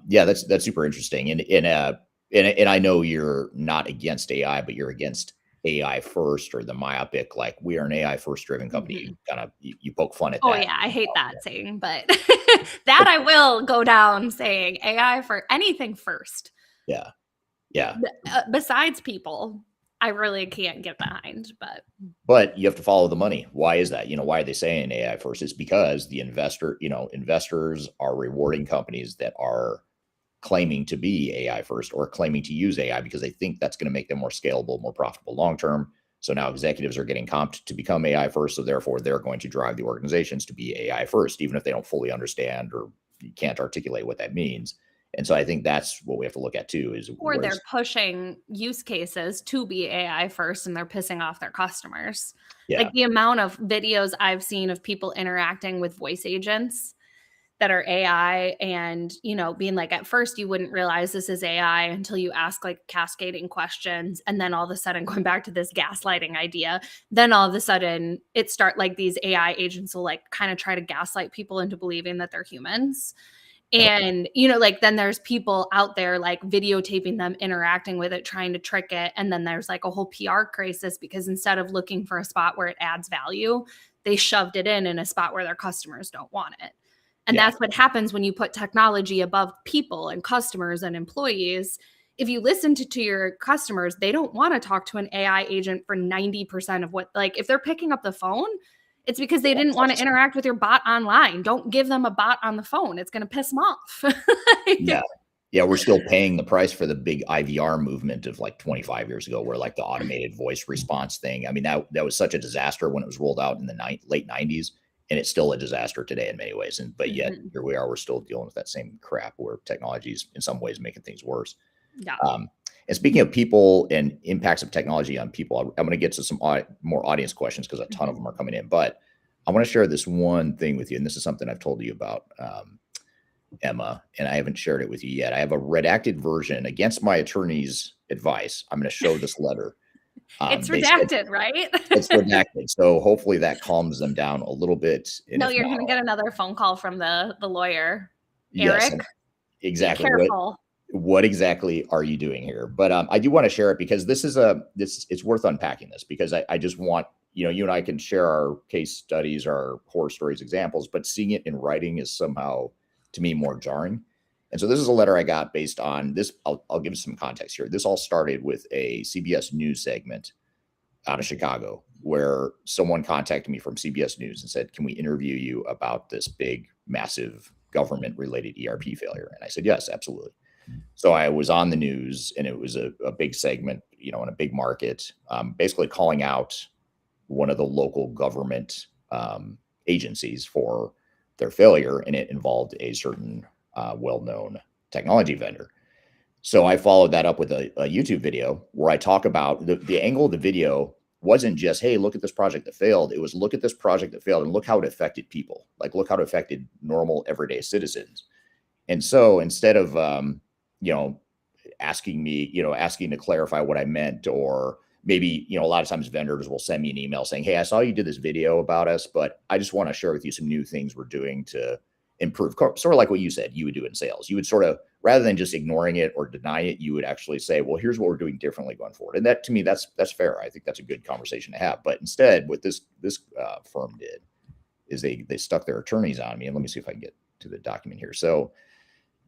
Yeah, that's super interesting. And I know you're not against AI, but you're against AI first, or the myopic, like, we are an AI first driven company. Mm-hmm. You poke fun at that. Oh yeah, I hate that saying, but that I will go down saying AI for anything first. Yeah. Besides people, I really can't get behind, but you have to follow the money. Why is that? Why are they saying AI first? It's because the investors are rewarding companies that are claiming to be AI first, or claiming to use AI because they think that's going to make them more scalable, more profitable long-term. So now executives are getting comped to become AI first. So therefore they're going to drive the organizations to be AI first, even if they don't fully understand or can't articulate what that means. And so I think that's what we have to look at too, or they're pushing use cases to be AI first, and they're pissing off their customers. Yeah. Like the amount of videos I've seen of people interacting with voice agents that are AI, and, being like, at first you wouldn't realize this is AI until you ask like cascading questions. And then all of a sudden, going back to this gaslighting idea, then all of a sudden it start like these AI agents will like kind of try to gaslight people into believing that they're humans. And, then there's people out there like videotaping them interacting with it, trying to trick it. And then there's like a whole PR crisis because instead of looking for a spot where it adds value, they shoved it in a spot where their customers don't want it. And that's what happens when you put technology above people and customers and employees. If you listen to your customers, they don't want to talk to an AI agent for 90% of what, like, if they're picking up the phone, it's because they didn't want to interact with your bot online. Don't give them a bot on the phone. It's going to piss them off. Yeah, we're still paying the price for the big IVR movement of like 25 years ago, where like the automated voice response thing. I mean, that was such a disaster when it was rolled out in the late 90s, and it's still a disaster today in many ways. But yet here we are, we're still dealing with that same crap where technology is in some ways making things worse. Yeah. And speaking of people and impacts of technology on people, I'm going to get to some more audience questions because a ton of them are coming in. But I want to share this one thing with you, and this is something I've told you about, Emma, and I haven't shared it with you yet. I have a redacted version against my attorney's advice. I'm going to show this letter. It's redacted, right? It's redacted. So hopefully that calms them down a little bit. No, you're going to get another phone call from the lawyer, Yes, Eric. exactly. Be careful. what exactly are you doing here? But I do want to share it because it's worth unpacking this, because I just want, you and I can share our case studies, our horror stories, examples, but seeing it in writing is somehow, to me, more jarring. And so this is a letter I got based on this. I'll give some context here. This all started with a CBS News segment out of Chicago, where someone contacted me from CBS News and said, can we interview you about this big, massive government-related ERP failure? And I said, yes, absolutely. So I was on the news, and it was a big segment, in a big market, basically calling out one of the local government agencies for their failure, and it involved a certain well-known technology vendor. So I followed that up with a YouTube video where I talk about the angle of the video wasn't just, hey, look at this project that failed. It was, look at this project that failed and look how it affected people. Like, look how it affected normal, everyday citizens. And so instead of, asking to clarify what I meant, or maybe, a lot of times vendors will send me an email saying, hey, I saw you did this video about us, but I just want to share with you some new things we're doing to improve, sort of like what you said you would do in sales. You would sort of, rather than just ignoring it or deny it, you would actually say, well, here's what we're doing differently going forward. And that, to me, that's fair. I think that's a good conversation to have. But instead, what this firm did is they stuck their attorneys on me. And let me see if I can get to the document here. So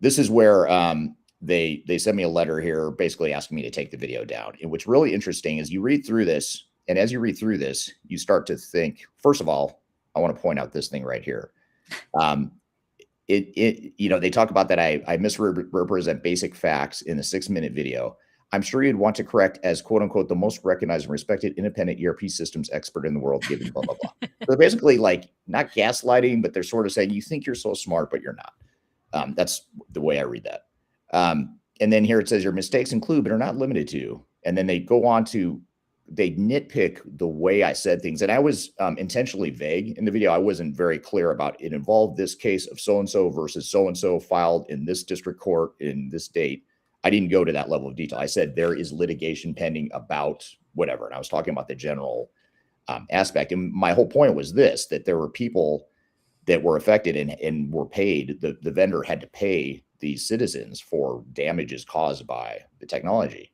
this is where they sent me a letter here basically asking me to take the video down. And what's really interesting is you read through this, and as you read through this, you start to think, first of all, I want to point out this thing right here. They talk about that I misrepresent basic facts in a 6-minute video. I'm sure you'd want to correct as, quote unquote, the most recognized and respected independent ERP systems expert in the world, given blah, blah, blah. So basically, like, not gaslighting, but they're sort of saying, you think you're so smart, but you're not. That's the way I read that. And then here it says, your mistakes include, but are not limited to. And then they go on to, they nitpick the way I said things. And I was intentionally vague in the video. I wasn't very clear about it involved this case of so-and-so versus so-and-so filed in this district court in this date. I didn't go to that level of detail. I said there is litigation pending about whatever. And I was talking about the general aspect. And my whole point was this, that there were people that were affected and were paid. The vendor had to pay these citizens for damages caused by the technology.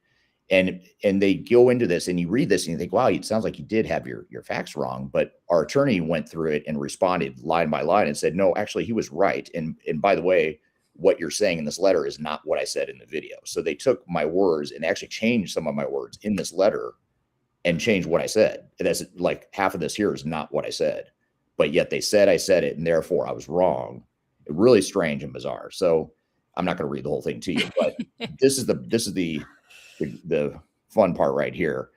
And they go into this, and you read this and you think, wow, it sounds like you did have your facts wrong. But our attorney went through it and responded line by line and said, no, actually, he was right. And by the way, what you're saying in this letter is not what I said in the video. So they took my words and actually changed some of my words in this letter and changed what I said. And that's like, half of this here is not what I said, but yet they said I said it, and therefore I was wrong. Really strange and bizarre. So I'm not going to read the whole thing to you, but this is the fun part right here.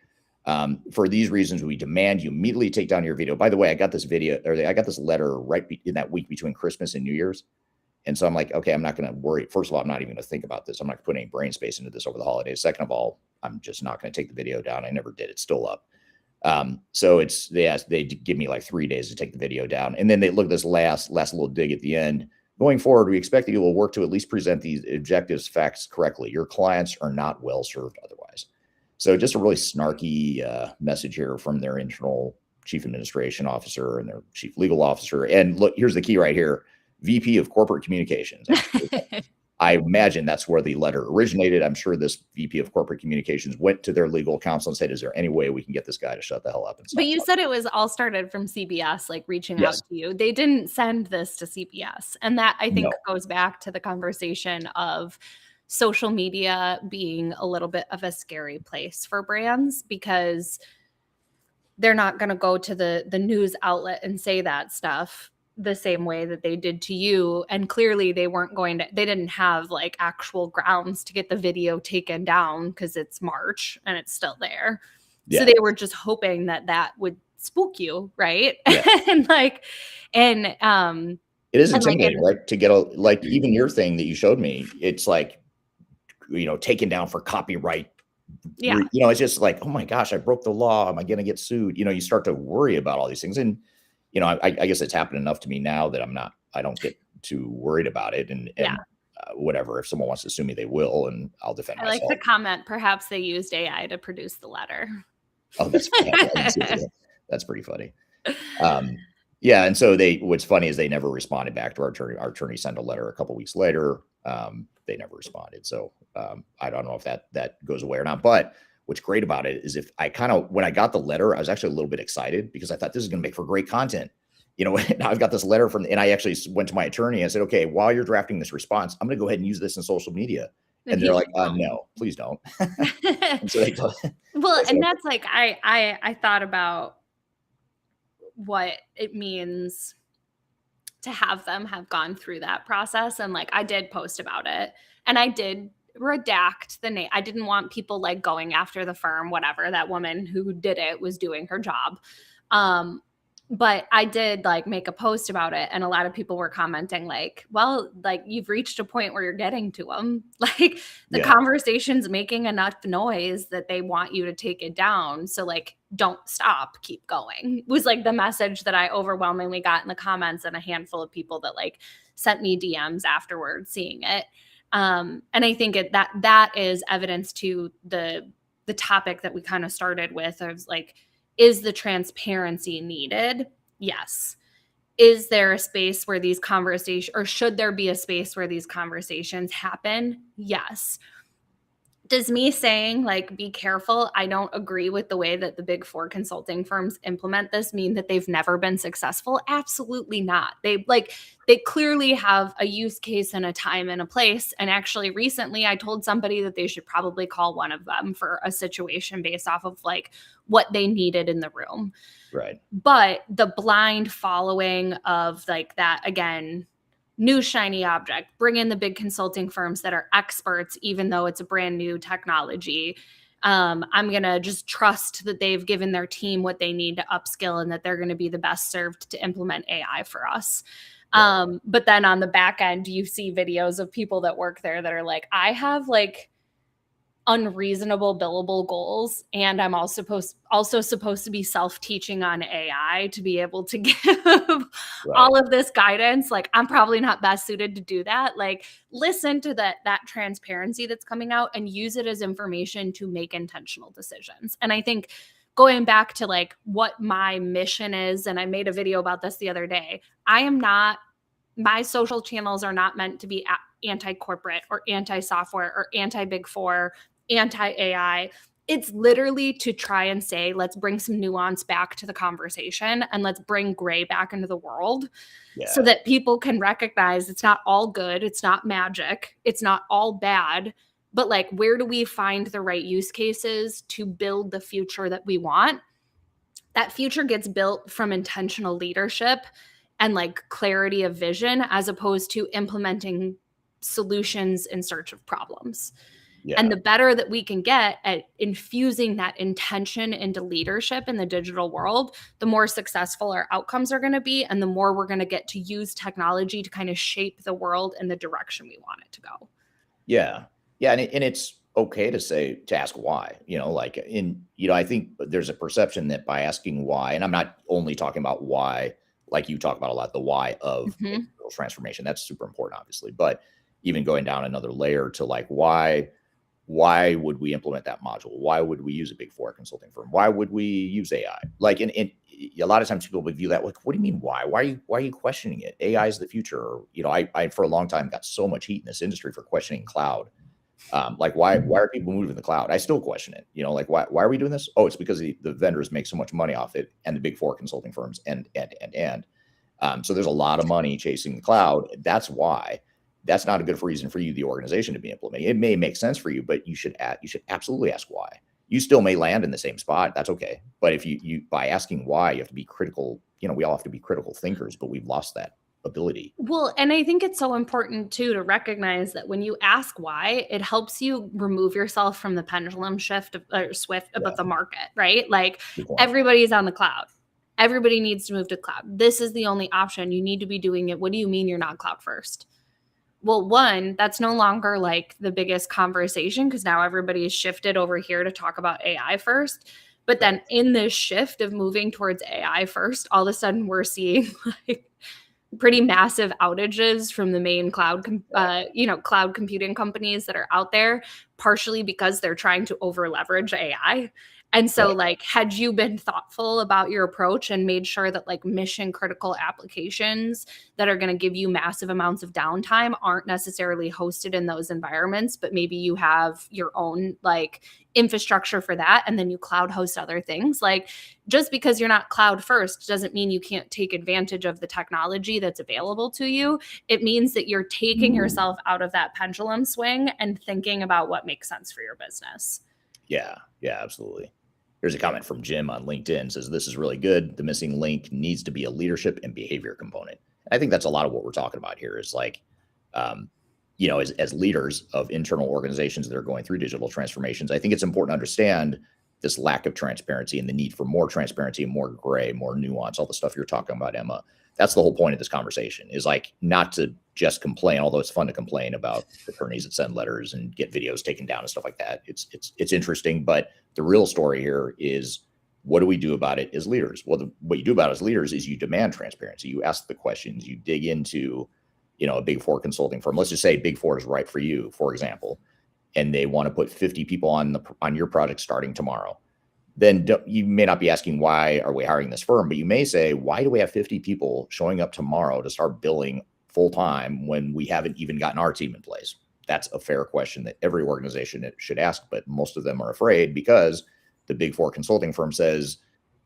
For these reasons, we demand you immediately take down your video. By the way, I got this letter right in that week between Christmas and New Year's. And so I'm like, okay, I'm not going to worry. First of all, I'm not even going to think about this. I'm not going to put any brain space into this over the holidays. Second of all, I'm just not going to take the video down. I never did. It's still up. So they give me like 3 days to take the video down. And then they look at this last little dig at the end. Going forward, we expect that you will work to at least present these objectives facts correctly. Your clients are not well served otherwise. So just a really snarky message here from their internal chief administration officer and their chief legal officer. And look, here's the key right here. VP of corporate communications. I imagine that's where the letter originated. I'm sure this VP of corporate communications went to their legal counsel and said, is there any way we can get this guy to shut the hell up? But you said it was all started from CBS, like reaching out to you. They didn't send this to CBS. And that, I think, goes back to the conversation of social media being a little bit of a scary place for brands, because they're not going to go to the news outlet and say that stuff the same way that they did to you. And clearly they didn't have like actual grounds to get the video taken down because it's March and it's still there. Yeah. So they were just hoping that would spook you. Right. Yeah. It is intimidating, right? To get even your thing that you showed me, it's like, taken down for copyright. Yeah. It's just like, oh my gosh, I broke the law. Am I going to get sued? You start to worry about all these things. And I guess it's happened enough to me now that I don't get too worried about it. And whatever, if someone wants to sue me, they will, and I'll defend myself. I like the comment, perhaps they used AI to produce the letter. Oh, that's that's pretty funny. Yeah. And so what's funny is they never responded back to our attorney. Our attorney sent a letter a couple weeks later. never responded. So I don't know if that goes away or not. But what's great about it is when I got the letter, I was actually a little bit excited because I thought this is going to make for great content. I've got this letter and I actually went to my attorney and said, okay, while you're drafting this response, I'm going to go ahead and use this in social media. And they're like, no, please don't. And so well, and that's like, I thought about what it means to have them have gone through that process. And like, I did post about it and I did redact the name. I didn't want people like going after the firm, whatever. That woman who did it was doing her job. But I did like make a post about it. And a lot of people were commenting like, well, like you've reached a point where you're getting to them. Like the conversation's making enough noise that they want you to take it down. So like, don't stop, keep going was like the message that I overwhelmingly got in the comments, and a handful of people that like sent me DMs afterwards seeing it. And I think that is evidence to the topic that we kind of started with. I was like, is the transparency needed? Yes. Is there a space where these conversations, or should there be a space where these conversations happen? Yes. Does me saying like, be careful, I don't agree with the way that the big four consulting firms implement this mean that they've never been successful? Absolutely not. They clearly have a use case and a time and a place. And actually recently I told somebody that they should probably call one of them for a situation based off of like what they needed in the room. Right. But the blind following of like that, again, new shiny object, bring in the big consulting firms that are experts, even though it's a brand new technology. I'm going to just trust that they've given their team what they need to upskill and that they're going to be the best served to implement AI for us. But then on the back end, you see videos of people that work there that are like, I have like unreasonable billable goals, and I'm also supposed to be self-teaching on AI to be able to give all of this guidance. Like, I'm probably not best suited to do that. Like, listen to that transparency that's coming out and use it as information to make intentional decisions. And I think going back to like what my mission is, and I made a video about this the other day, my social channels are not meant to be anti-corporate or anti-software or anti-big four, anti-AI. It's literally to try and say, let's bring some nuance back to the conversation and let's bring gray back into the world so that people can recognize it's not all good. It's not magic. It's not all bad. But like, where do we find the right use cases to build the future that we want? That future gets built from intentional leadership and like clarity of vision, as opposed to implementing solutions in search of problems. And the better that we can get at infusing that intention into leadership in the digital world, the more successful our outcomes are going to be, and the more we're going to get to use technology to kind of shape the world in the direction we want it to go. Yeah. And it's okay to ask why, I think there's a perception that by asking why, and I'm not only talking about why, like you talk about a lot, the why of digital transformation, that's super important, obviously, but even going down another layer to like, why would we implement that module? Why would we use a big four consulting firm? Why would we use AI? Like, and a lot of times people would view that like, what do you mean why? Why are you questioning it? AI is the future. Or, I for a long time got so much heat in this industry for questioning cloud. Like, why are people moving to the cloud? I still question it. Like, why are we doing this? Oh, it's because the vendors make so much money off it, and the big four consulting firms, and so there's a lot of money chasing the cloud. That's why. That's not a good reason for you, the organization, to be implementing. It may make sense for you, but you should absolutely ask why. You still may land in the same spot. That's okay. But if you by asking why, you have to be critical. We all have to be critical thinkers, but we've lost that ability. Well, and I think it's so important too to recognize that when you ask why, it helps you remove yourself from the pendulum shift about the market, right? Like, everybody's on the cloud. Everybody needs to move to cloud. This is the only option. You need to be doing it. What do you mean you're not cloud first? Well, one, that's no longer like the biggest conversation, because now everybody is shifted over here to talk about AI first. But then in this shift of moving towards AI first, all of a sudden we're seeing like pretty massive outages from the main cloud computing companies that are out there, partially because they're trying to over leverage AI. And so Right. like, had you been thoughtful about your approach and made sure that like mission critical applications that are going to give you massive amounts of downtime aren't necessarily hosted in those environments, but maybe you have your own like infrastructure for that, and then you cloud host other things. Like, just because you're not cloud first doesn't mean you can't take advantage of the technology that's available to you. It means that you're taking yourself out of that pendulum swing and thinking about what makes sense for your business. Yeah, absolutely. Here's a comment from Jim on LinkedIn. Says, this is really good. The missing link needs to be a leadership and behavior component. I think that's a lot of what we're talking about here is like, as leaders of internal organizations that are going through digital transformations, I think it's important to understand this lack of transparency and the need for more transparency and more gray, more nuance, all the stuff you're talking about, Emma. That's the whole point of this conversation, is like not to just complain, although it's fun to complain about attorneys that send letters and get videos taken down and stuff like that. It's interesting, but the real story here is, what do we do about it as leaders? Well, what you do about it as leaders is you demand transparency. You ask the questions, you dig into, a Big Four consulting firm. Let's just say Big Four is right for you, for example, and they want to put 50 people on your project starting tomorrow. Then you may not be asking, why are we hiring this firm? But you may say, why do we have 50 people showing up tomorrow to start billing full time when we haven't even gotten our team in place? That's a fair question that every organization should ask, but most of them are afraid because the Big Four consulting firm says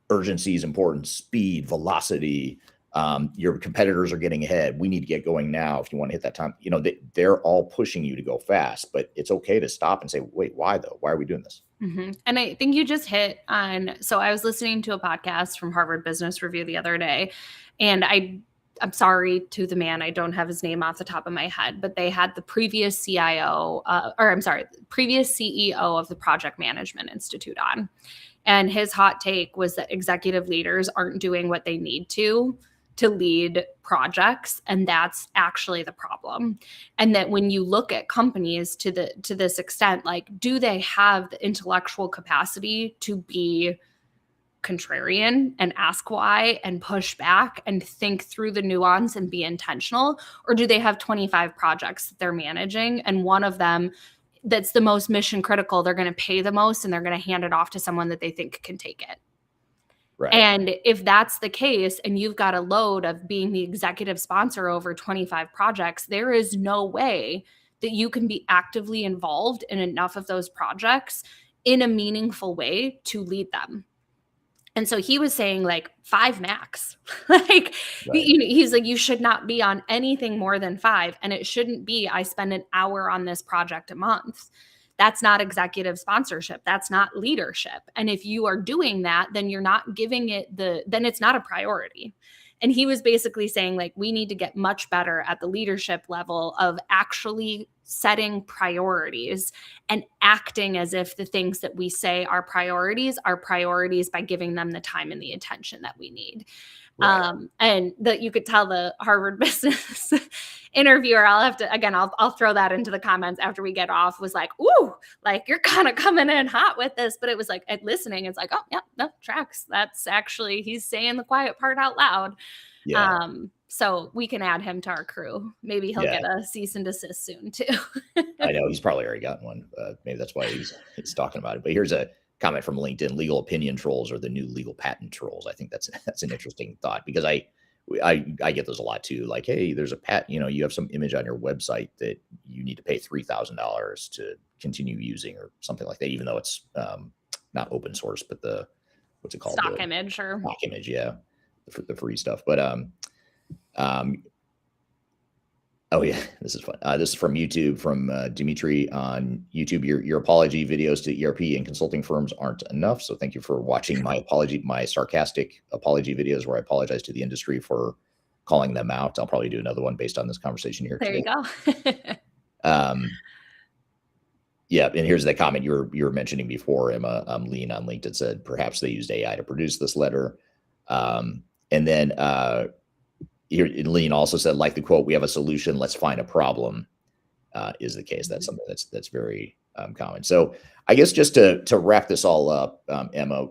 urgency is important, speed, velocity. Your competitors are getting ahead. We need to get going now if you want to hit that time. They're all pushing you to go fast, but it's okay to stop and say, wait, why though? Why are we doing this? Mm-hmm. And I think you just hit on, so I was listening to a podcast from Harvard Business Review the other day, and I'm sorry to the man, I don't have his name off the top of my head, but they had the previous previous CEO of the Project Management Institute on. And his hot take was that executive leaders aren't doing what they need to lead projects, and that's actually the problem. And that when you look at companies to this extent, like, do they have the intellectual capacity to be contrarian and ask why and push back and think through the nuance and be intentional? Or do they have 25 projects that they're managing, and one of them that's the most mission critical, they're going to pay the most and they're going to hand it off to someone that they think can take it? Right. And if that's the case, and you've got a load of being the executive sponsor over 25 projects, there is no way that you can be actively involved in enough of those projects in a meaningful way to lead them. And so he was saying like 5 max. Like, Right. He's like, you should not be on anything more than 5. And it shouldn't be, I spend an hour on this project a month. That's not executive sponsorship. That's not leadership. And if you are doing that, then you're not giving it then it's not a priority. And he was basically saying, like, we need to get much better at the leadership level of actually setting priorities and acting as if the things that we say are priorities by giving them the time and the attention that we need. Right. And that you could tell the Harvard Business interviewer, I'll throw that into the comments after we get off, was like, ooh, like, you're kind of coming in hot with this. But it was like, at listening, it's like, oh, yeah, that tracks. That's actually, he's saying the quiet part out loud. Yeah. So we can add him to our crew. Maybe he'll get a cease and desist soon too. I know he's probably already gotten one. Maybe that's why he's talking about it. But here's a comment from LinkedIn: legal opinion trolls are the new legal patent trolls. I think that's an interesting thought, because I get those a lot too. Like, hey, there's a patent, you have some image on your website that you need to pay $3,000 to continue using or something like that, even though it's not open source, but what's it called? Stock image. Yeah. The free stuff. But oh yeah, this is fun. This is from YouTube, from Dimitri on YouTube. Your apology videos to ERP and consulting firms aren't enough. So thank you for watching my sarcastic apology videos where I apologize to the industry for calling them out. I'll probably do another one based on this conversation here today. You go. Yeah, and here's the comment you were mentioning before, Emma. Lean on LinkedIn said perhaps they used AI to produce this letter. And then here, Lean also said, like the quote, "We have a solution, let's find a problem," is the case. That's something that's very common. So I guess just to wrap this all up, Emma,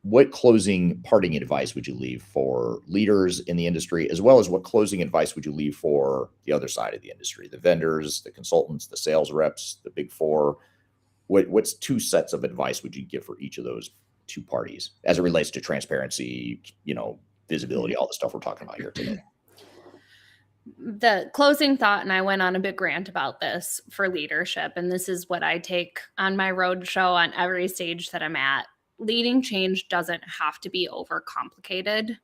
what closing parting advice would you leave for leaders in the industry, as well as what closing advice would you leave for the other side of the industry, the vendors, the consultants, the sales reps, the Big Four? what's two sets of advice would you give for each of those two parties as it relates to transparency, visibility, all the stuff we're talking about here today? The closing thought, and I went on a big rant about this for leadership, and this is what I take on my road show on every stage that I'm at. Leading change doesn't have to be overcomplicated.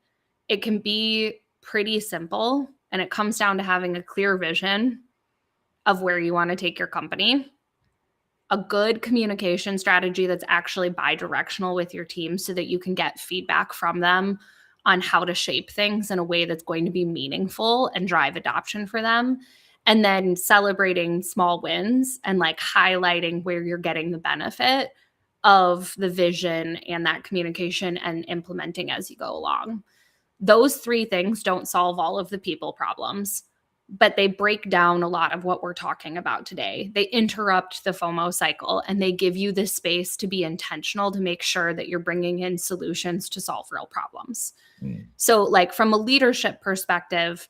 It can be pretty simple, and it comes down to having a clear vision of where you want to take your company, a good communication strategy that's actually bi-directional with your team so that you can get feedback from them on how to shape things in a way that's going to be meaningful and drive adoption for them. And then celebrating small wins and like highlighting where you're getting the benefit of the vision and that communication and implementing as you go along. Those three things don't solve all of the people problems, but they break down a lot of what we're talking about today. They interrupt the FOMO cycle and they give you the space to be intentional to make sure that you're bringing in solutions to solve real problems. So like from a leadership perspective,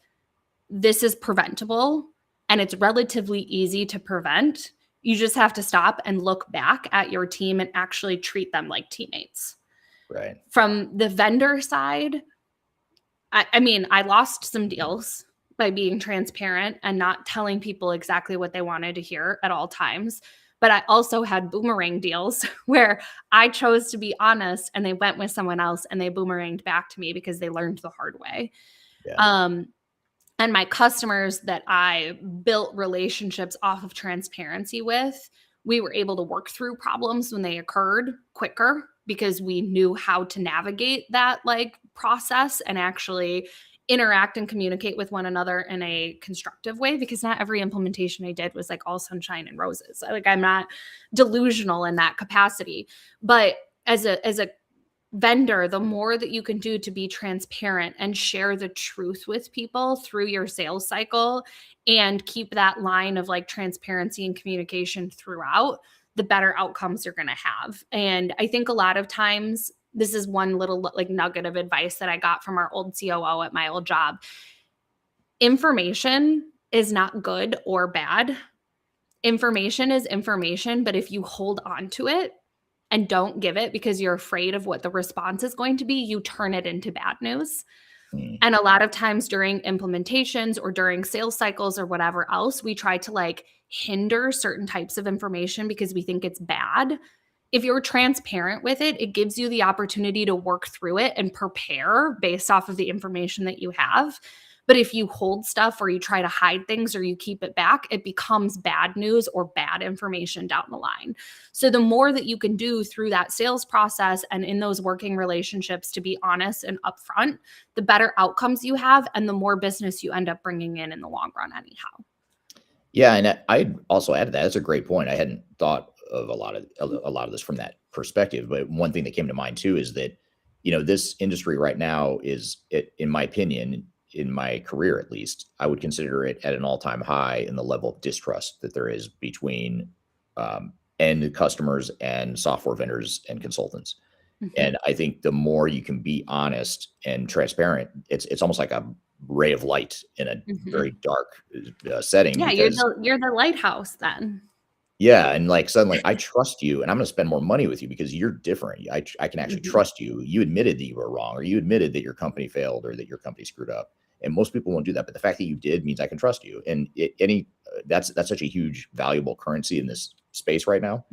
this is preventable and it's relatively easy to prevent. You just have to stop and look back at your team and actually treat them like teammates. Right. From the vendor side, I mean, I lost some deals by being transparent and not telling people exactly what they wanted to hear at all times. But I also had boomerang deals where I chose to be honest and they went with someone else and they boomeranged back to me because they learned the hard way. Yeah. And my customers that I built relationships off of transparency with, we were able to work through problems when they occurred quicker because we knew how to navigate that like process and actually interact and communicate with one another in a constructive way, because not every implementation I did was like all sunshine and roses. Like I'm not delusional in that capacity, but as a vendor, the more that you can do to be transparent and share the truth with people through your sales cycle and keep that line of like transparency and communication throughout, the better outcomes you're going to have. And I think a lot of times, this is one little like nugget of advice that I got from our old COO at my old job. Information is not good or bad. Information is information, but if you hold on to it and don't give it because you're afraid of what the response is going to be, you turn it into bad news. And a lot of times during implementations or during sales cycles or whatever else, we try to like hinder certain types of information because we think it's bad. If you're transparent with it, it gives you the opportunity to work through it and prepare based off of the information that you have. But if you hold stuff or you try to hide things or you keep it back, it becomes bad news or bad information down the line. So the more that you can do through that sales process and in those working relationships to be honest and upfront, the better outcomes you have and the more business you end up bringing in the long run anyhow. Yeah, and I'd also add to that. That's a great point. I hadn't thought of a lot of this from that perspective, but one thing that came to mind too is that this industry right now is, in my opinion, in my career at least, I would consider it at an all-time high in the level of distrust that there is between end customers and software vendors and consultants. And I think the more you can be honest and transparent, it's almost like a ray of light in a very dark setting. Yeah, you're the lighthouse then. Yeah, and like suddenly I trust you and I'm going to spend more money with you because you're different. I can actually trust you. You admitted that you were wrong, or you admitted that your company failed, or that your company screwed up. And most people won't do that, but the fact that you did means I can trust you. And that's such a huge valuable currency in this space right now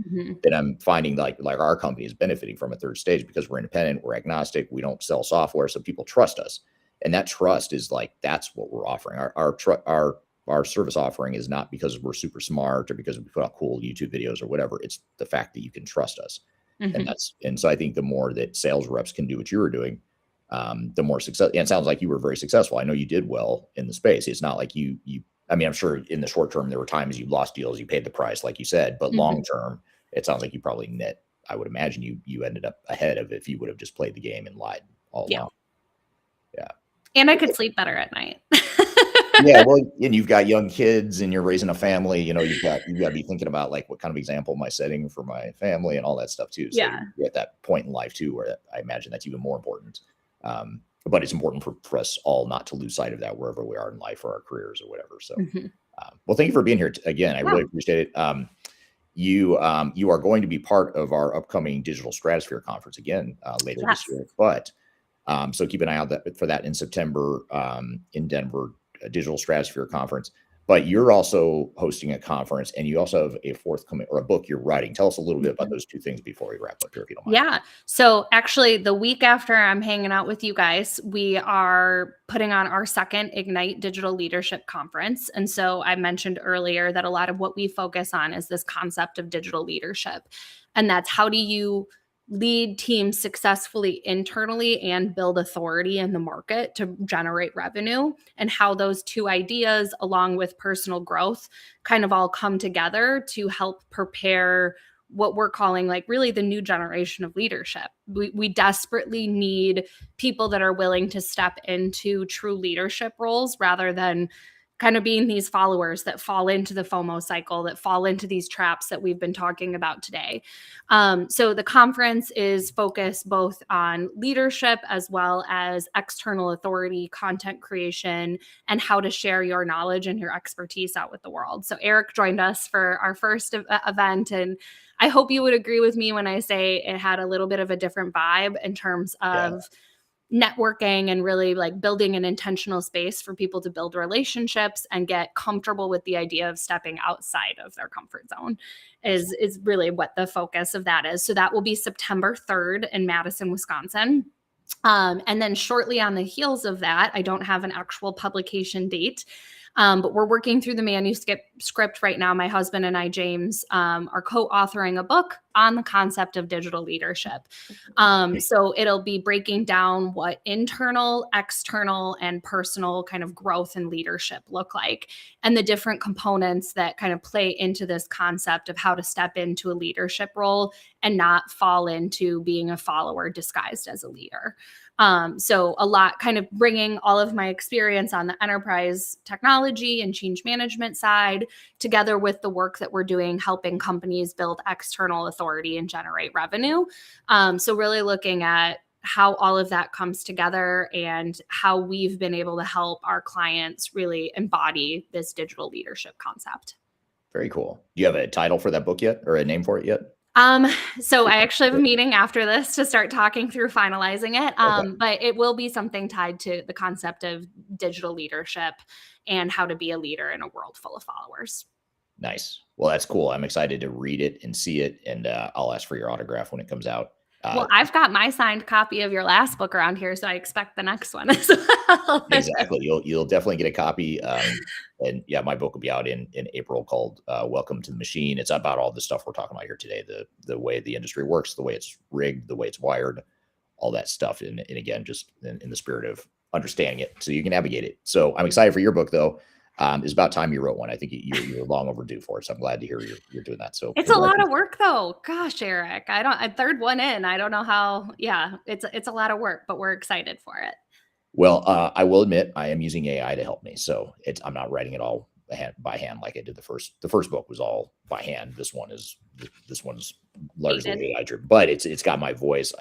that I'm finding like our company is benefiting from at third stage because we're independent, we're agnostic, we don't sell software, so people trust us. And that trust is like, that's what we're offering. Our service offering is not because we're super smart or because we put out cool YouTube videos or whatever. It's the fact that you can trust us. And so I think the more that sales reps can do what you were doing, the more success. And it sounds like you were very successful. I know you did well in the space. It's not like I mean, I'm sure in the short term, there were times you lost deals, you paid the price, like you said, but long term, it sounds like you probably I would imagine you ended up ahead of if you would have just played the game and lied all along. Yeah. And I could sleep better at night. Yeah, well, and you've got young kids and you're raising a family, you've got to be thinking about like, what kind of example am I setting for my family and all that stuff too. So you're at that point in life too, where I imagine that's even more important. But it's important for us all not to lose sight of that wherever we are in life or our careers or whatever. So, well, thank you for being here again. I really appreciate it. you are going to be part of our upcoming Digital Stratosphere conference again later this year. But so keep an eye out for that in September in Denver, Digital Stratosphere conference. But you're also hosting a conference, and you also have a forthcoming or a book you're writing. Tell us a little bit about those two things before we wrap up here, if you don't mind. Yeah. So actually, the week after I'm hanging out with you guys, we are putting on our second Ignite Digital Leadership Conference. And so I mentioned earlier that a lot of what we focus on is this concept of digital leadership. And that's how do you lead teams successfully internally and build authority in the market to generate revenue, and how those two ideas, along with personal growth, kind of all come together to help prepare what we're calling like really the new generation of leadership. We desperately need people that are willing to step into true leadership roles rather than kind of being these followers that fall into the FOMO cycle, that fall into these traps that we've been talking about today. So the conference is focused both on leadership as well as external authority, content creation, and how to share your knowledge and your expertise out with the world. So Eric joined us for our first event, and I hope you would agree with me when I say it had a little bit of a different vibe in terms of networking and really like building an intentional space for people to build relationships and get comfortable with the idea of stepping outside of their comfort zone is really what the focus of that is. So that will be September 3rd in Madison, Wisconsin. And then shortly on the heels of that, I don't have an actual publication date, but we're working through the manuscript right now. My husband and I, James, are co-authoring a book on the concept of digital leadership. So it'll be breaking down what internal, external, and personal kind of growth and leadership look like, and the different components that kind of play into this concept of how to step into a leadership role and not fall into being a follower disguised as a leader. So a lot kind of bringing all of my experience on the enterprise technology and change management side together with the work that we're doing, helping companies build external authority and generate revenue. So really looking at how all of that comes together and how we've been able to help our clients really embody this digital leadership concept. Very cool. Do you have a title for that book yet, or a name for it yet? So I actually have a meeting after this to start talking through finalizing it. But it will be something tied to the concept of digital leadership and how to be a leader in a world full of followers. Nice. Well, that's cool. I'm excited to read it and see it, and I'll ask for your autograph when it comes out. Well, I've got my signed copy of your last book around here, so I expect the next one as well. Exactly. You'll definitely get a copy. And yeah, my book will be out in April called Welcome to the Machine. It's about all the stuff we're talking about here today, the way the industry works, the way it's rigged, the way it's wired, all that stuff. And again, just in the spirit of understanding it so you can navigate it. So I'm excited for your book, though. It's about time you wrote one. I think you're long overdue for it. So I'm glad to hear you're doing that. So it's a lot of work, though. Gosh, Eric, third one in. I don't know how. Yeah, it's a lot of work, but we're excited for it. Well, I will admit I am using AI to help me. So I'm not writing it all by hand like I did the first. The first book was all by hand. This one's largely AI driven, but it's got my voice.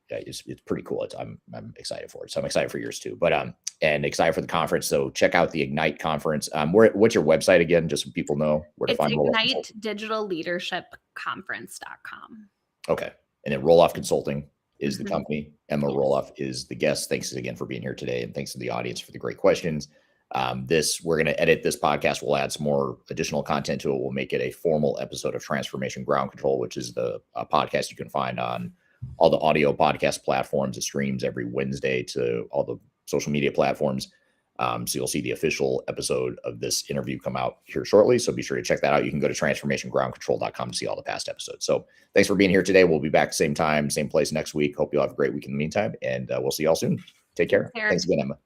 It's pretty cool. I'm excited for it. So I'm excited for yours too. But and excited for the conference. So check out the Ignite conference. What's your website again? Just so people know where to find Ignite Digital Leadership Conference.com. Okay. And then Roloff Consulting is the company. Emma Roloff is the guest. Thanks again for being here today. And thanks to the audience for the great questions. We're going to edit this podcast. We'll add some more additional content to it. We'll make it a formal episode of Transformation Ground Control, which is the podcast you can find on all the audio podcast platforms. It streams every Wednesday to all the social media platforms. So you'll see the official episode of this interview come out here shortly. So be sure to check that out. You can go to transformationgroundcontrol.com to see all the past episodes. So thanks for being here today. We'll be back same time, same place next week. Hope you'll have a great week in the meantime, and we'll see y'all soon. Take care. Thanks again, Emma.